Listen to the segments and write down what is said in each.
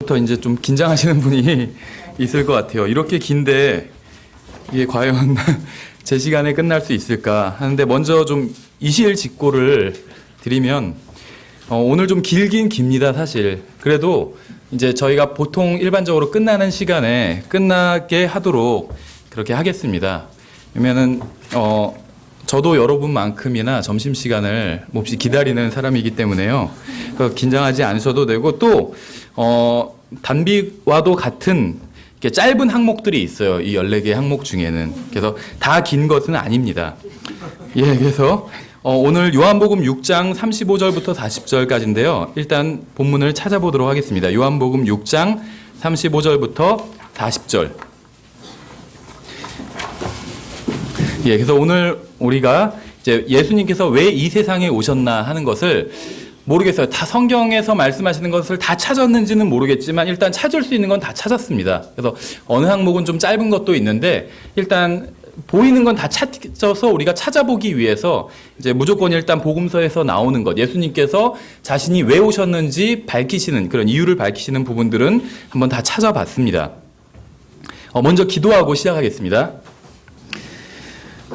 부터 이제 좀 긴장하시는 분이 있을 것 같아요. 이렇게 긴데 이게 과연 제 시간에 끝날 수 있을까 하는데, 먼저 좀 이실직고를 드리면 오늘 좀 길긴 깁니다, 사실. 그래도 이제 저희가 보통 일반적으로 끝나는 시간에 끝나게 하도록 그렇게 하겠습니다. 왜냐면은 저도 여러분만큼이나 점심시간을 몹시 기다리는 사람이기 때문에요. 긴장하지 않으셔도 되고, 또 단비와도 같은 이렇게 짧은 항목들이 있어요. 이 14개 항목 중에는. 그래서 다 긴 것은 아닙니다. 예, 그래서 오늘 요한복음 6장 35절부터 40절까지인데요. 일단 본문을 찾아보도록 하겠습니다. 요한복음 6장 35절부터 40절. 예, 그래서 오늘 우리가 이제 예수님께서 왜 이 세상에 오셨나 하는 것을 모르겠어요. 다 성경에서 말씀하시는 것을 다 찾았는지는 모르겠지만 일단 찾을 수 있는 건 다 찾았습니다. 그래서 어느 항목은 좀 짧은 것도 있는데 일단 보이는 건 다 찾아서 우리가 찾아보기 위해서 이제 무조건 일단 복음서에서 나오는 것, 예수님께서 자신이 왜 오셨는지 밝히시는 그런 이유를 밝히시는 부분들은 한번 다 찾아봤습니다. 먼저 기도하고 시작하겠습니다.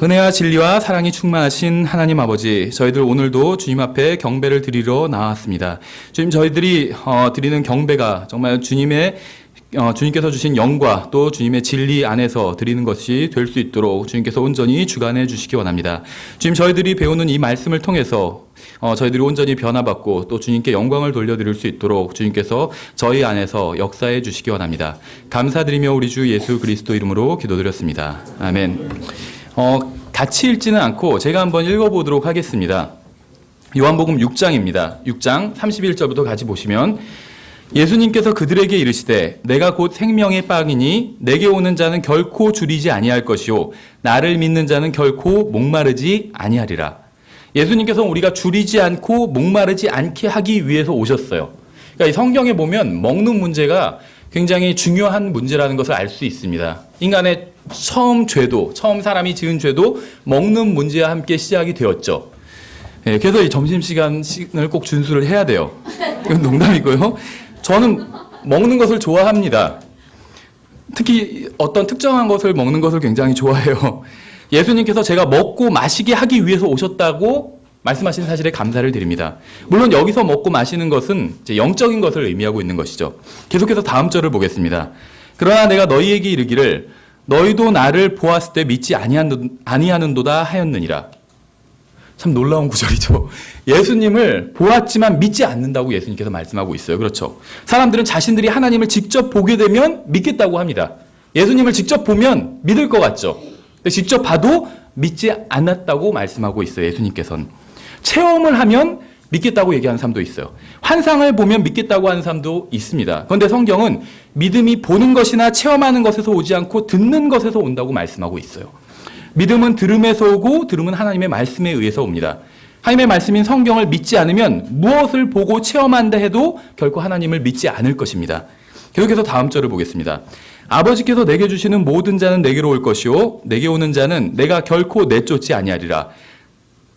은혜와 진리와 사랑이 충만하신 하나님 아버지, 저희들 오늘도 주님 앞에 경배를 드리러 나왔습니다. 주님, 저희들이 드리는 경배가 정말 주님께서 주신 영과 또 주님의 진리 안에서 드리는 것이 될 수 있도록 주님께서 온전히 주관해 주시기 원합니다. 주님, 저희들이 배우는 이 말씀을 통해서 저희들이 온전히 변화받고 또 주님께 영광을 돌려드릴 수 있도록 주님께서 저희 안에서 역사해 주시기 원합니다. 감사드리며 우리 주 예수 그리스도 이름으로 기도드렸습니다. 아멘. 같이 읽지는 않고 제가 한번 읽어보도록 하겠습니다. 요한복음 6장입니다. 6장 31절부터 같이 보시면, 예수님께서 그들에게 이르시되 내가 곧 생명의 빵이니 내게 오는 자는 결코 줄이지 아니할 것이요 나를 믿는 자는 결코 목마르지 아니하리라. 예수님께서 우리가 줄이지 않고 목마르지 않게 하기 위해서 오셨어요. 그러니까 이 성경에 보면 먹는 문제가 굉장히 중요한 문제라는 것을 알 수 있습니다. 인간의 처음 사람이 지은 죄도 먹는 문제와 함께 시작이 되었죠. 예, 그래서 이 점심시간을 꼭 준수를 해야 돼요. 이건 농담이고요. 저는 먹는 것을 좋아합니다. 특히 어떤 특정한 것을 먹는 것을 굉장히 좋아해요. 예수님께서 제가 먹고 마시게 하기 위해서 오셨다고 말씀하신 사실에 감사를 드립니다. 물론 여기서 먹고 마시는 것은 이제 영적인 것을 의미하고 있는 것이죠. 계속해서 다음 절을 보겠습니다. 그러나 내가 너희에게 이르기를 너희도 나를 보았을 때 믿지 아니하는도다 하였느니라. 참 놀라운 구절이죠. 예수님을 보았지만 믿지 않는다고 예수님께서 말씀하고 있어요. 그렇죠. 사람들은 자신들이 하나님을 직접 보게 되면 믿겠다고 합니다. 예수님을 직접 보면 믿을 것 같죠. 근데 직접 봐도 믿지 않았다고 말씀하고 있어요. 예수님께서는. 체험을 하면 믿겠다고 얘기하는 사람도 있어요. 환상을 보면 믿겠다고 하는 사람도 있습니다. 그런데 성경은 믿음이 보는 것이나 체험하는 것에서 오지 않고 듣는 것에서 온다고 말씀하고 있어요. 믿음은 들음에서 오고 들음은 하나님의 말씀에 의해서 옵니다. 하나님의 말씀인 성경을 믿지 않으면 무엇을 보고 체험한다 해도 결코 하나님을 믿지 않을 것입니다. 계속해서 다음 절을 보겠습니다. 아버지께서 내게 주시는 모든 자는 내게로 올 것이요 내게 오는 자는 내가 결코 내쫓지 아니하리라.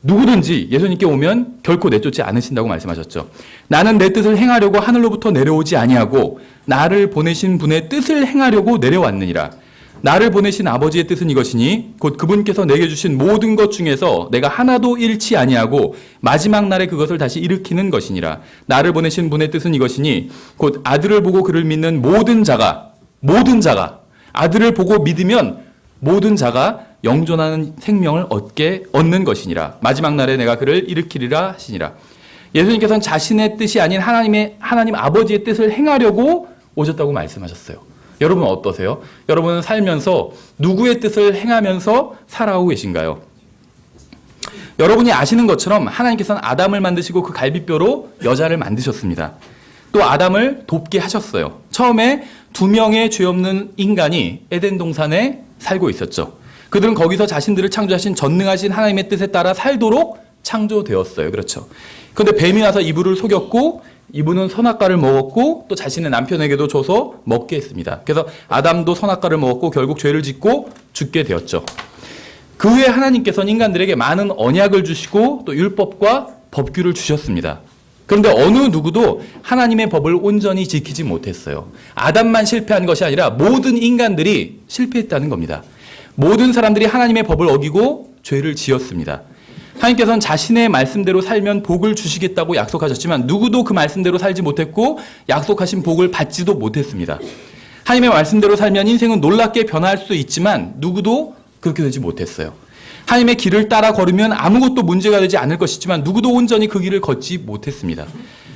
누구든지 예수님께 오면 결코 내쫓지 않으신다고 말씀하셨죠. 나는 내 뜻을 행하려고 하늘로부터 내려오지 아니하고 나를 보내신 분의 뜻을 행하려고 내려왔느니라. 나를 보내신 아버지의 뜻은 이것이니 곧 그분께서 내게 주신 모든 것 중에서 내가 하나도 잃지 아니하고 마지막 날에 그것을 다시 일으키는 것이니라. 나를 보내신 분의 뜻은 이것이니 곧 아들을 보고 그를 믿는 모든 자가 아들을 보고 믿으면 모든 자가 영존하는 생명을 얻는 것이니라. 마지막 날에 내가 그를 일으키리라 하시니라. 예수님께서는 자신의 뜻이 아닌 하나님 아버지의 뜻을 행하려고 오셨다고 말씀하셨어요. 여러분 어떠세요? 여러분은 살면서 누구의 뜻을 행하면서 살아오고 계신가요? 여러분이 아시는 것처럼 하나님께서는 아담을 만드시고 그 갈비뼈로 여자를 만드셨습니다. 또 아담을 돕게 하셨어요. 처음에 2명의 죄 없는 인간이 에덴 동산에 살고 있었죠. 그들은 거기서 자신들을 창조하신 전능하신 하나님의 뜻에 따라 살도록 창조되었어요. 그렇죠. 그런데 뱀이 와서 이브를 속였고 이분은 선악과를 먹었고 또 자신의 남편에게도 줘서 먹게 했습니다. 그래서 아담도 선악과를 먹었고 결국 죄를 짓고 죽게 되었죠. 그 후에 하나님께서는 인간들에게 많은 언약을 주시고 또 율법과 법규를 주셨습니다. 그런데 어느 누구도 하나님의 법을 온전히 지키지 못했어요. 아담만 실패한 것이 아니라 모든 인간들이 실패했다는 겁니다. 모든 사람들이 하나님의 법을 어기고 죄를 지었습니다. 하나님께서는 자신의 말씀대로 살면 복을 주시겠다고 약속하셨지만 누구도 그 말씀대로 살지 못했고 약속하신 복을 받지도 못했습니다. 하나님의 말씀대로 살면 인생은 놀랍게 변할 수 있지만 누구도 그렇게 되지 못했어요. 하나님의 길을 따라 걸으면 아무것도 문제가 되지 않을 것이지만 누구도 온전히 그 길을 걷지 못했습니다.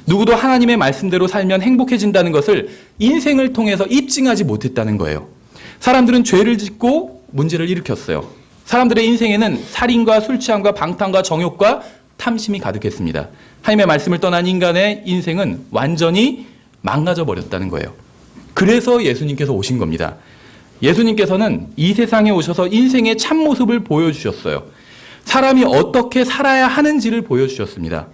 누구도 하나님의 말씀대로 살면 행복해진다는 것을 인생을 통해서 입증하지 못했다는 거예요. 사람들은 죄를 짓고 문제를 일으켰어요. 사람들의 인생에는 살인과 술 취함과 방탕과 정욕과 탐심이 가득했습니다. 하나님의 말씀을 떠난 인간의 인생은 완전히 망가져 버렸다는 거예요. 그래서 예수님께서 오신 겁니다. 예수님께서는 이 세상에 오셔서 인생의 참모습을 보여주셨어요. 사람이 어떻게 살아야 하는지를 보여주셨습니다.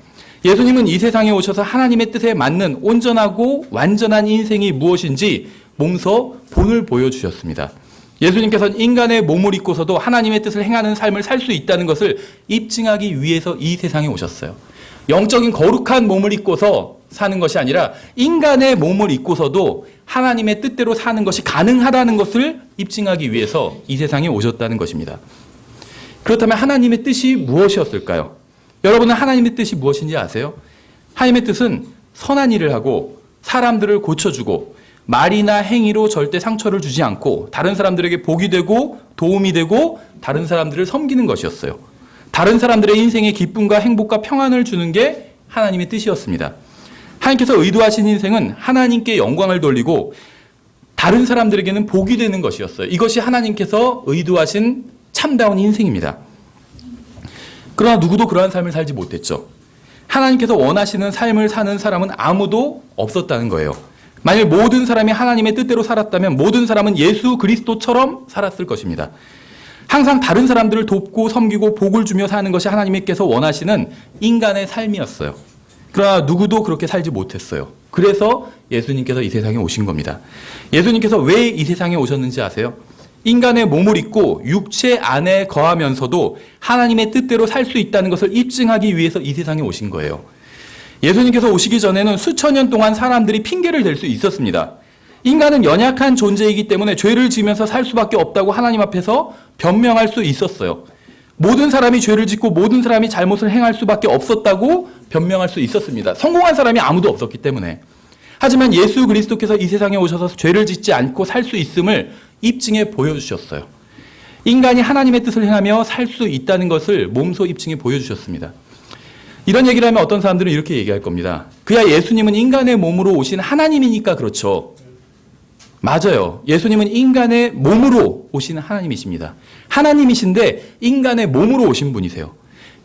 예수님은 이 세상에 오셔서 하나님의 뜻에 맞는 온전하고 완전한 인생이 무엇인지 몸소 본을 보여주셨습니다. 예수님께서는 인간의 몸을 입고서도 하나님의 뜻을 행하는 삶을 살 수 있다는 것을 입증하기 위해서 이 세상에 오셨어요. 영적인 거룩한 몸을 입고서 사는 것이 아니라 인간의 몸을 입고서도 하나님의 뜻대로 사는 것이 가능하다는 것을 입증하기 위해서 이 세상에 오셨다는 것입니다. 그렇다면 하나님의 뜻이 무엇이었을까요? 여러분은 하나님의 뜻이 무엇인지 아세요? 하나님의 뜻은 선한 일을 하고 사람들을 고쳐주고 말이나 행위로 절대 상처를 주지 않고 다른 사람들에게 복이 되고 도움이 되고 다른 사람들을 섬기는 것이었어요. 다른 사람들의 인생에 기쁨과 행복과 평안을 주는 게 하나님의 뜻이었습니다. 하나님께서 의도하신 인생은 하나님께 영광을 돌리고 다른 사람들에게는 복이 되는 것이었어요. 이것이 하나님께서 의도하신 참다운 인생입니다. 그러나 누구도 그러한 삶을 살지 못했죠. 하나님께서 원하시는 삶을 사는 사람은 아무도 없었다는 거예요. 만일 모든 사람이 하나님의 뜻대로 살았다면 모든 사람은 예수 그리스도처럼 살았을 것입니다. 항상 다른 사람들을 돕고 섬기고 복을 주며 사는 것이 하나님께서 원하시는 인간의 삶이었어요. 그러나 누구도 그렇게 살지 못했어요. 그래서 예수님께서 이 세상에 오신 겁니다. 예수님께서 왜 이 세상에 오셨는지 아세요? 인간의 몸을 입고 육체 안에 거하면서도 하나님의 뜻대로 살 수 있다는 것을 입증하기 위해서 이 세상에 오신 거예요. 예수님께서 오시기 전에는 수천 년 동안 사람들이 핑계를 댈 수 있었습니다. 인간은 연약한 존재이기 때문에 죄를 지으면서 살 수밖에 없다고 하나님 앞에서 변명할 수 있었어요. 모든 사람이 죄를 짓고 모든 사람이 잘못을 행할 수밖에 없었다고 변명할 수 있었습니다. 성공한 사람이 아무도 없었기 때문에. 하지만 예수 그리스도께서 이 세상에 오셔서 죄를 짓지 않고 살 수 있음을 입증해 보여주셨어요. 인간이 하나님의 뜻을 행하며 살 수 있다는 것을 몸소 입증해 보여주셨습니다. 이런 얘기를 하면 어떤 사람들은 이렇게 얘기할 겁니다. 그야 예수님은 인간의 몸으로 오신 하나님이니까 그렇죠. 맞아요. 예수님은 인간의 몸으로 오신 하나님이십니다. 하나님이신데 인간의 몸으로 오신 분이세요.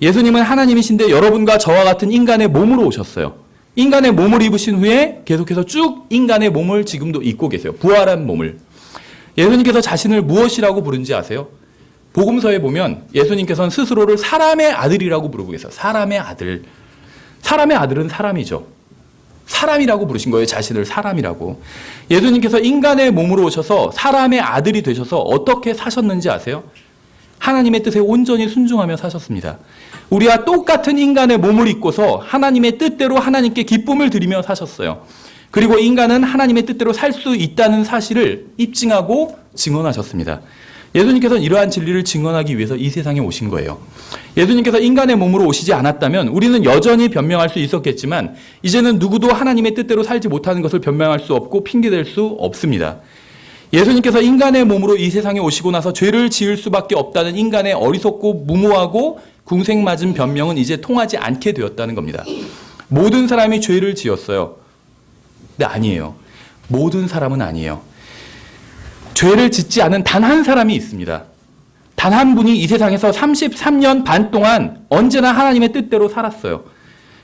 예수님은 하나님이신데 여러분과 저와 같은 인간의 몸으로 오셨어요. 인간의 몸을 입으신 후에 계속해서 쭉 인간의 몸을 지금도 입고 계세요. 부활한 몸을. 예수님께서 자신을 무엇이라고 부른지 아세요? 복음서에 보면 예수님께서는 스스로를 사람의 아들이라고 부르고 계세요. 사람의 아들. 사람의 아들은 사람이죠. 사람이라고 부르신 거예요. 자신을 사람이라고. 예수님께서 인간의 몸으로 오셔서 사람의 아들이 되셔서 어떻게 사셨는지 아세요? 하나님의 뜻에 온전히 순종하며 사셨습니다. 우리와 똑같은 인간의 몸을 입고서 하나님의 뜻대로 하나님께 기쁨을 드리며 사셨어요. 그리고 인간은 하나님의 뜻대로 살 수 있다는 사실을 입증하고 증언하셨습니다. 예수님께서는 이러한 진리를 증언하기 위해서 이 세상에 오신 거예요. 예수님께서 인간의 몸으로 오시지 않았다면 우리는 여전히 변명할 수 있었겠지만 이제는 누구도 하나님의 뜻대로 살지 못하는 것을 변명할 수 없고 핑계댈 수 없습니다. 예수님께서 인간의 몸으로 이 세상에 오시고 나서 죄를 지을 수밖에 없다는 인간의 어리석고 무모하고 궁색맞은 변명은 이제 통하지 않게 되었다는 겁니다. 모든 사람이 죄를 지었어요. 근데 아니에요. 모든 사람은 아니에요. 죄를 짓지 않은 단 한 사람이 있습니다. 단 한 분이 이 세상에서 33년 반 동안 언제나 하나님의 뜻대로 살았어요.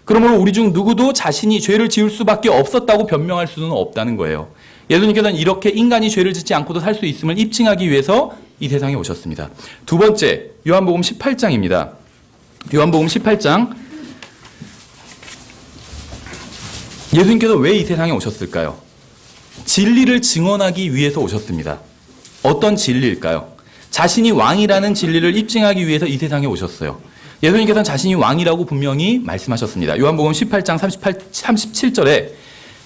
그러므로 우리 중 누구도 자신이 죄를 지을 수밖에 없었다고 변명할 수는 없다는 거예요. 예수님께서는 이렇게 인간이 죄를 짓지 않고도 살 수 있음을 입증하기 위해서 이 세상에 오셨습니다. 두 번째, 요한복음 18장입니다. 요한복음 18장. 예수님께서 왜 이 세상에 오셨을까요? 진리를 증언하기 위해서 오셨습니다. 어떤 진리일까요? 자신이 왕이라는 진리를 입증하기 위해서 이 세상에 오셨어요. 예수님께서는 자신이 왕이라고 분명히 말씀하셨습니다. 요한복음 18장 37절에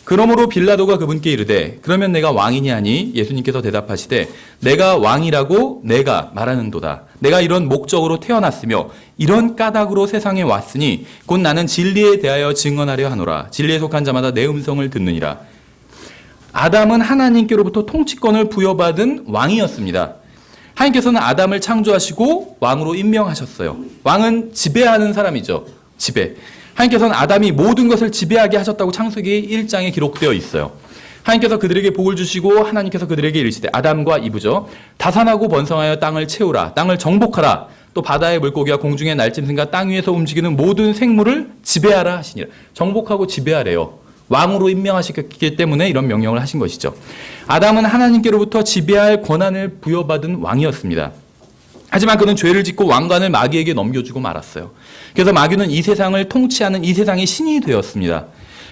그러므로 빌라도가 그분께 이르되 그러면 내가 왕이냐 하니 예수님께서 대답하시되 내가 왕이라고 내가 말하는도다. 내가 이런 목적으로 태어났으며 이런 까닭으로 세상에 왔으니 곧 나는 진리에 대하여 증언하려 하노라. 진리에 속한 자마다 내 음성을 듣느니라. 아담은 하나님께로부터 통치권을 부여받은 왕이었습니다. 하나님께서는 아담을 창조하시고 왕으로 임명하셨어요. 왕은 지배하는 사람이죠. 지배. 하나님께서는 아담이 모든 것을 지배하게 하셨다고 창세기 1장에 기록되어 있어요. 하나님께서 그들에게 복을 주시고 하나님께서 그들에게 이르시되 아담과 이브죠. 다산하고 번성하여 땅을 채우라. 땅을 정복하라. 또 바다의 물고기와 공중의 날짐승과 땅 위에서 움직이는 모든 생물을 지배하라 하시니라. 정복하고 지배하래요. 왕으로 임명하셨기 때문에 이런 명령을 하신 것이죠. 아담은 하나님께로부터 지배할 권한을 부여받은 왕이었습니다. 하지만 그는 죄를 짓고 왕관을 마귀에게 넘겨주고 말았어요. 그래서 마귀는 이 세상을 통치하는 이 세상의 신이 되었습니다.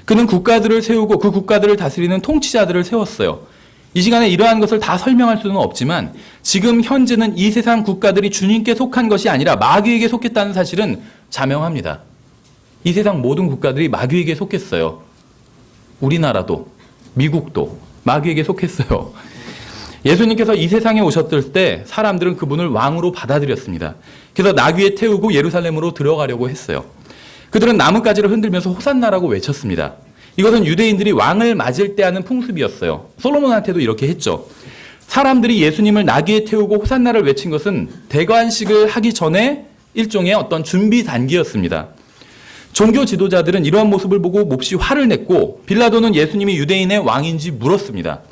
그는 국가들을 세우고 그 국가들을 다스리는 통치자들을 세웠어요. 이 시간에 이러한 것을 다 설명할 수는 없지만 지금 현재는 이 세상 국가들이 주님께 속한 것이 아니라 마귀에게 속했다는 사실은 자명합니다. 이 세상 모든 국가들이 마귀에게 속했어요. 우리나라도 미국도 마귀에게 속했어요. 예수님께서 이 세상에 오셨을 때 사람들은 그분을 왕으로 받아들였습니다. 그래서 나귀에 태우고 예루살렘으로 들어가려고 했어요. 그들은 나뭇가지를 흔들면서 호산나라고 외쳤습니다. 이것은 유대인들이 왕을 맞을 때 하는 풍습이었어요. 솔로몬한테도 이렇게 했죠. 사람들이 예수님을 나귀에 태우고 호산나를 외친 것은 대관식을 하기 전에 일종의 어떤 준비 단계였습니다. 종교 지도자들은 이러한 모습을 보고 몹시 화를 냈고 빌라도는 예수님이 유대인의 왕인지 물었습니다.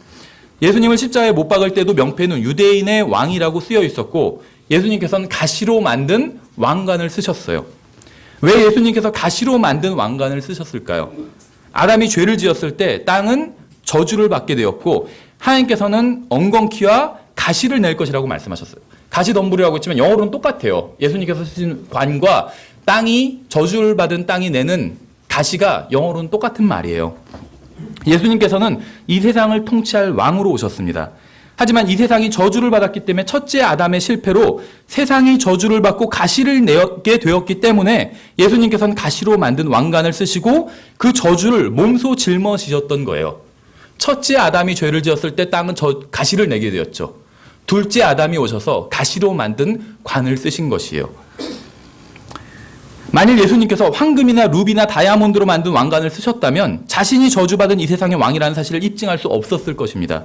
예수님을 십자가에 못 박을 때도 명패는 유대인의 왕이라고 쓰여 있었고 예수님께서는 가시로 만든 왕관을 쓰셨어요. 왜 예수님께서 가시로 만든 왕관을 쓰셨을까요? 아담이 죄를 지었을 때 땅은 저주를 받게 되었고 하나님께서는 엉겅퀴와 가시를 낼 것이라고 말씀하셨어요. 가시덤불이라고 했지만 영어로는 똑같아요. 예수님께서 쓰신 관과 땅이 저주를 받은 땅이 내는 가시가 영어로는 똑같은 말이에요. 예수님께서는 이 세상을 통치할 왕으로 오셨습니다. 하지만 이 세상이 저주를 받았기 때문에 첫째 아담의 실패로 세상이 저주를 받고 가시를 내게 되었기 때문에 예수님께서는 가시로 만든 왕관을 쓰시고 그 저주를 몸소 짊어지셨던 거예요. 첫째 아담이 죄를 지었을 때 땅은 가시를 내게 되었죠. 둘째 아담이 오셔서 가시로 만든 관을 쓰신 것이에요. 만일 예수님께서 황금이나 루비나 다이아몬드로 만든 왕관을 쓰셨다면 자신이 저주받은 이 세상의 왕이라는 사실을 입증할 수 없었을 것입니다.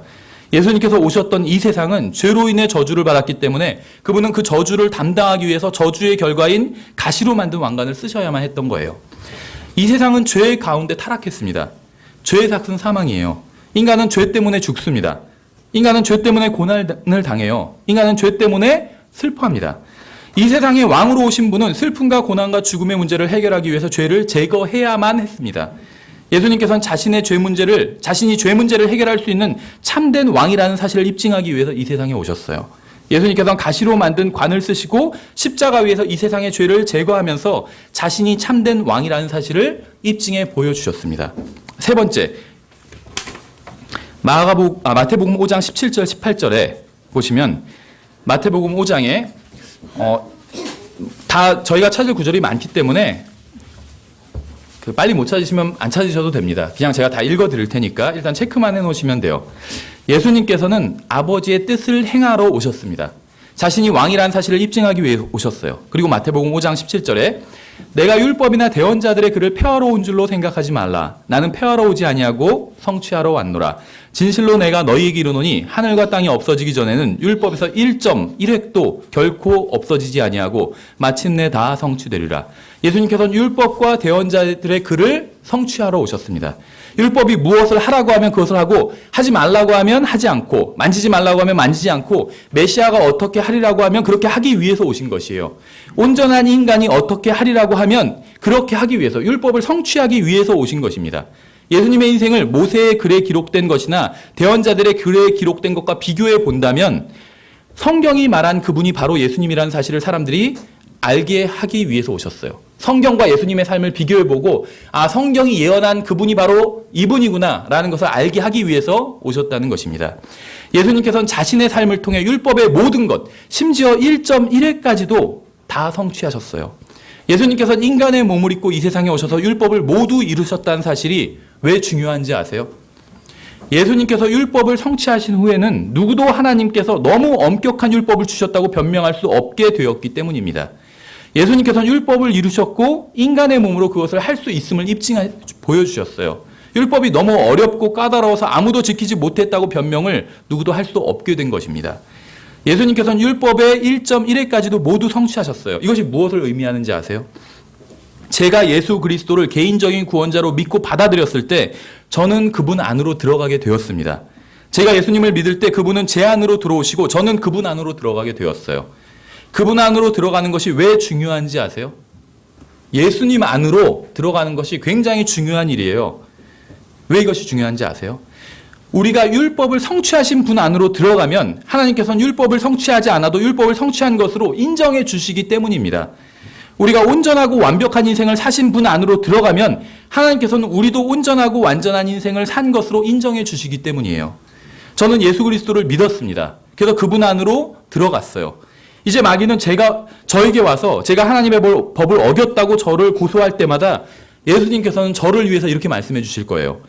예수님께서 오셨던 이 세상은 죄로 인해 저주를 받았기 때문에 그분은 그 저주를 담당하기 위해서 저주의 결과인 가시로 만든 왕관을 쓰셔야만 했던 거예요. 이 세상은 죄 가운데 타락했습니다. 죄의 삭은 사망이에요. 인간은 죄 때문에 죽습니다. 인간은 죄 때문에 고난을 당해요. 인간은 죄 때문에 슬퍼합니다. 이 세상에 왕으로 오신 분은 슬픔과 고난과 죽음의 문제를 해결하기 위해서 죄를 제거해야만 했습니다. 예수님께서는 자신이 죄 문제를 해결할 수 있는 참된 왕이라는 사실을 입증하기 위해서 이 세상에 오셨어요. 예수님께서는 가시로 만든 관을 쓰시고 십자가 위에서 이 세상의 죄를 제거하면서 자신이 참된 왕이라는 사실을 입증해 보여주셨습니다. 세 번째, 마태복음 5장 17절 18절에 보시면 마태복음 5장에 다 저희가 찾을 구절이 많기 때문에 빨리 못 찾으시면 안 찾으셔도 됩니다. 그냥 제가 다 읽어 드릴 테니까 일단 체크만 해 놓으시면 돼요. 예수님께서는 아버지의 뜻을 행하러 오셨습니다. 자신이 왕이라는 사실을 입증하기 위해 오셨어요. 그리고 마태복음 5장 17절에 내가 율법이나 대언자들의 글을 폐하러 온 줄로 생각하지 말라. 나는 폐하러 오지 아니하고 성취하러 왔노라. 진실로 내가 너희에게 이르노니 하늘과 땅이 없어지기 전에는 율법에서 1.1획도 결코 없어지지 아니하고 마침내 다 성취되리라. 예수님께서는 율법과 대언자들의 글을 성취하러 오셨습니다. 율법이 무엇을 하라고 하면 그것을 하고 하지 말라고 하면 하지 않고 만지지 말라고 하면 만지지 않고 메시아가 어떻게 하리라고 하면 그렇게 하기 위해서 오신 것이에요. 온전한 인간이 어떻게 하리라고 하면 그렇게 하기 위해서 율법을 성취하기 위해서 오신 것입니다. 예수님의 인생을 모세의 글에 기록된 것이나 대언자들의 글에 기록된 것과 비교해 본다면 성경이 말한 그분이 바로 예수님이라는 사실을 사람들이 알게 하기 위해서 오셨어요. 성경과 예수님의 삶을 비교해보고 성경이 예언한 그분이 바로 이분이구나 라는 것을 알게 하기 위해서 오셨다는 것입니다. 예수님께서는 자신의 삶을 통해 율법의 모든 것, 심지어 1.1회까지도 다 성취하셨어요. 예수님께서는 인간의 몸을 입고 이 세상에 오셔서 율법을 모두 이루셨다는 사실이 왜 중요한지 아세요? 예수님께서 율법을 성취하신 후에는 누구도 하나님께서 너무 엄격한 율법을 주셨다고 변명할 수 없게 되었기 때문입니다. 예수님께서는 율법을 이루셨고 인간의 몸으로 그것을 할 수 있음을 보여주셨어요. 율법이 너무 어렵고 까다로워서 아무도 지키지 못했다고 변명을 누구도 할 수 없게 된 것입니다. 예수님께서는 율법의 1.1회까지도 모두 성취하셨어요. 이것이 무엇을 의미하는지 아세요? 제가 예수 그리스도를 개인적인 구원자로 믿고 받아들였을 때 저는 그분 안으로 들어가게 되었습니다. 제가 예수님을 믿을 때 그분은 제 안으로 들어오시고 저는 그분 안으로 들어가게 되었어요. 그분 안으로 들어가는 것이 왜 중요한지 아세요? 예수님 안으로 들어가는 것이 굉장히 중요한 일이에요. 왜 이것이 중요한지 아세요? 우리가 율법을 성취하신 분 안으로 들어가면 하나님께서는 율법을 성취하지 않아도 율법을 성취한 것으로 인정해 주시기 때문입니다. 우리가 온전하고 완벽한 인생을 사신 분 안으로 들어가면 하나님께서는 우리도 온전하고 완전한 인생을 산 것으로 인정해 주시기 때문이에요. 저는 예수 그리스도를 믿었습니다. 그래서 그분 안으로 들어갔어요. 이제 마귀는 저에게 와서 제가 하나님의 법을 어겼다고 저를 고소할 때마다 예수님께서는 저를 위해서 이렇게 말씀해 주실 거예요.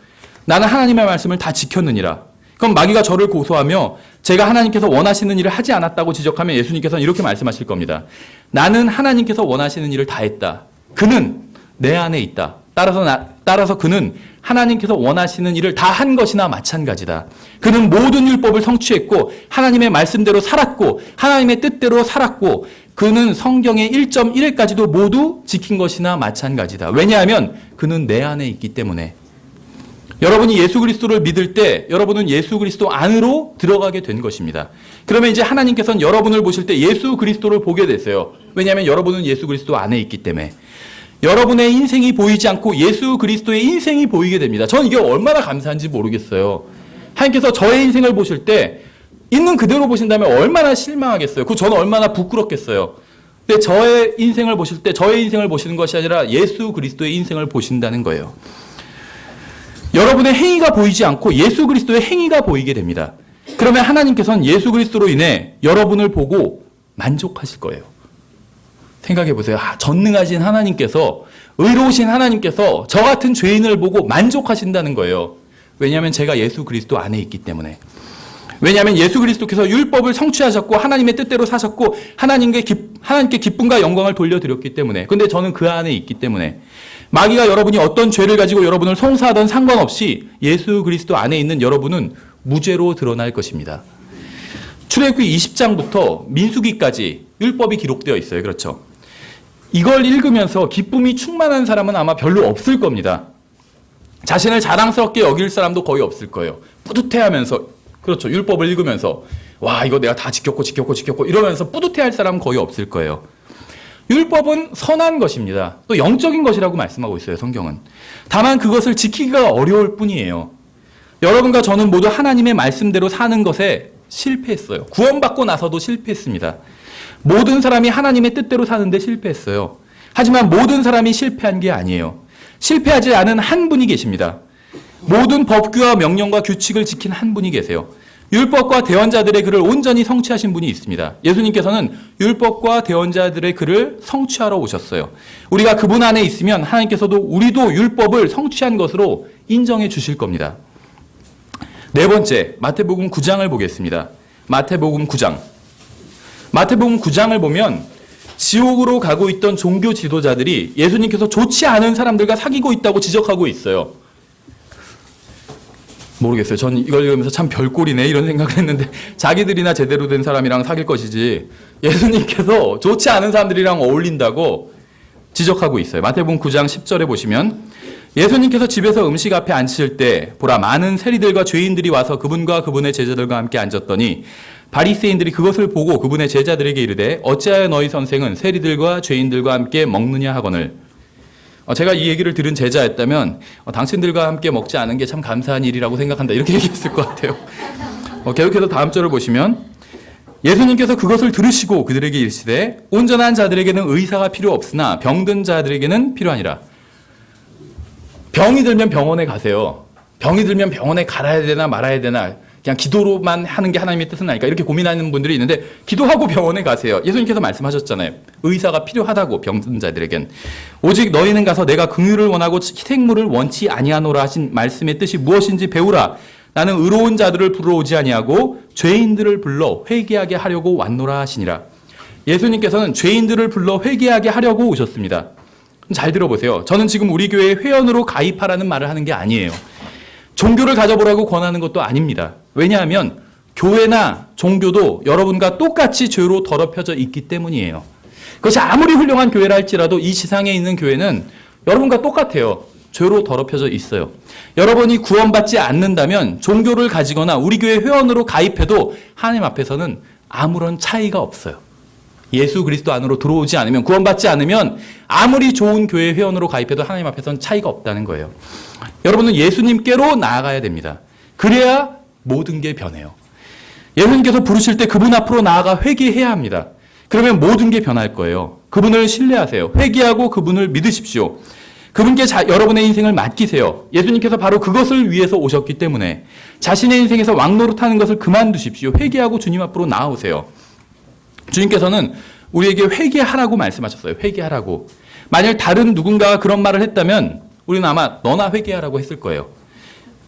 나는 하나님의 말씀을 다 지켰느니라. 그럼 마귀가 저를 고소하며 제가 하나님께서 원하시는 일을 하지 않았다고 지적하면 예수님께서는 이렇게 말씀하실 겁니다. 나는 하나님께서 원하시는 일을 다 했다. 그는 내 안에 있다. 따라서 그는 하나님께서 원하시는 일을 다 한 것이나 마찬가지다. 그는 모든 율법을 성취했고 하나님의 말씀대로 살았고 하나님의 뜻대로 살았고 그는 성경의 1.1회까지도 모두 지킨 것이나 마찬가지다. 왜냐하면 그는 내 안에 있기 때문에. 여러분이 예수 그리스도를 믿을 때 여러분은 예수 그리스도 안으로 들어가게 된 것입니다. 그러면 이제 하나님께서는 여러분을 보실 때 예수 그리스도를 보게 됐어요. 왜냐하면 여러분은 예수 그리스도 안에 있기 때문에. 여러분의 인생이 보이지 않고 예수 그리스도의 인생이 보이게 됩니다. 저는 이게 얼마나 감사한지 모르겠어요. 하나님께서 저의 인생을 보실 때 있는 그대로 보신다면 얼마나 실망하겠어요. 저는 얼마나 부끄럽겠어요. 근데 저의 인생을 보실 때 저의 인생을 보시는 것이 아니라 예수 그리스도의 인생을 보신다는 거예요. 여러분의 행위가 보이지 않고 예수 그리스도의 행위가 보이게 됩니다. 그러면 하나님께서는 예수 그리스도로 인해 여러분을 보고 만족하실 거예요. 생각해 보세요. 전능하신 하나님께서, 의로우신 하나님께서 저 같은 죄인을 보고 만족하신다는 거예요. 왜냐하면 제가 예수 그리스도 안에 있기 때문에. 왜냐하면 예수 그리스도께서 율법을 성취하셨고 하나님의 뜻대로 사셨고 하나님께 기쁨과 영광을 돌려드렸기 때문에. 근데 저는 그 안에 있기 때문에. 마귀가 여러분이 어떤 죄를 가지고 여러분을 송사하던 상관없이 예수 그리스도 안에 있는 여러분은 무죄로 드러날 것입니다. 출애굽기 20장부터 민수기까지 율법이 기록되어 있어요. 그렇죠? 이걸 읽으면서 기쁨이 충만한 사람은 아마 별로 없을 겁니다. 자신을 자랑스럽게 여길 사람도 거의 없을 거예요. 뿌듯해하면서, 그렇죠, 율법을 읽으면서 와, 이거 내가 다 지켰고 이러면서 뿌듯해할 사람은 거의 없을 거예요. 율법은 선한 것입니다. 또 영적인 것이라고 말씀하고 있어요, 성경은. 다만 그것을 지키기가 어려울 뿐이에요. 여러분과 저는 모두 하나님의 말씀대로 사는 것에 실패했어요. 구원받고 나서도 실패했습니다. 모든 사람이 하나님의 뜻대로 사는데 실패했어요. 하지만 모든 사람이 실패한 게 아니에요. 실패하지 않은 한 분이 계십니다. 모든 법규와 명령과 규칙을 지킨 한 분이 계세요. 율법과 대언자들의 글을 온전히 성취하신 분이 있습니다. 예수님께서는 율법과 대언자들의 글을 성취하러 오셨어요. 우리가 그분 안에 있으면 하나님께서도 우리도 율법을 성취한 것으로 인정해 주실 겁니다. 네 번째, 마태복음 9장을 보겠습니다. 마태복음 9장. 마태복음 9장을 보면 지옥으로 가고 있던 종교 지도자들이 예수님께서 좋지 않은 사람들과 사귀고 있다고 지적하고 있어요. 모르겠어요. 전 이걸 읽으면서 참 별꼴이네 이런 생각을 했는데 자기들이나 제대로 된 사람이랑 사귈 것이지 예수님께서 좋지 않은 사람들이랑 어울린다고 지적하고 있어요. 마태복음 9장 10절에 보시면 예수님께서 집에서 음식 앞에 앉으실 때 보라 많은 세리들과 죄인들이 와서 그분과 그분의 제자들과 함께 앉았더니 바리새인들이 그것을 보고 그분의 제자들에게 이르되 어찌하여 너희 선생은 세리들과 죄인들과 함께 먹느냐 하거늘. 제가 이 얘기를 들은 제자였다면 당신들과 함께 먹지 않은 게 참 감사한 일이라고 생각한다 이렇게 얘기했을 것 같아요. 계속해서 다음 절을 보시면 예수님께서 그것을 들으시고 그들에게 이르시되 온전한 자들에게는 의사가 필요 없으나 병든 자들에게는 필요하니라. 병이 들면 병원에 가세요. 병이 들면 병원에 갈아야 되나 말아야 되나 그냥 기도로만 하는 게 하나님의 뜻은 아닐까 이렇게 고민하는 분들이 있는데 기도하고 병원에 가세요. 예수님께서 말씀하셨잖아요. 의사가 필요하다고 병든 자들에겐. 오직 너희는 가서 내가 긍휼을 원하고 희생물을 원치 아니하노라 하신 말씀의 뜻이 무엇인지 배우라. 나는 의로운 자들을 부르러 오지 아니하고 죄인들을 불러 회개하게 하려고 왔노라 하시니라. 예수님께서는 죄인들을 불러 회개하게 하려고 오셨습니다. 잘 들어보세요. 저는 지금 우리 교회에 회원으로 가입하라는 말을 하는 게 아니에요. 종교를 가져보라고 권하는 것도 아닙니다. 왜냐하면 교회나 종교도 여러분과 똑같이 죄로 더럽혀져 있기 때문이에요. 그것이 아무리 훌륭한 교회라 할지라도 이 지상에 있는 교회는 여러분과 똑같아요. 죄로 더럽혀져 있어요. 여러분이 구원받지 않는다면 종교를 가지거나 우리 교회 회원으로 가입해도 하나님 앞에서는 아무런 차이가 없어요. 예수 그리스도 안으로 들어오지 않으면, 구원받지 않으면 아무리 좋은 교회 회원으로 가입해도 하나님 앞에서는 차이가 없다는 거예요. 여러분은 예수님께로 나아가야 됩니다. 그래야 모든 게 변해요. 예수님께서 부르실 때 그분 앞으로 나아가 회개해야 합니다. 그러면 모든 게 변할 거예요. 그분을 신뢰하세요. 회개하고 그분을 믿으십시오. 그분께 여러분의 인생을 맡기세요. 예수님께서 바로 그것을 위해서 오셨기 때문에 자신의 인생에서 왕노릇하는 것을 그만두십시오. 회개하고 주님 앞으로 나아오세요. 주님께서는 우리에게 회개하라고 말씀하셨어요. 회개하라고. 만일 다른 누군가가 그런 말을 했다면 우리는 아마 너나 회개하라고 했을 거예요.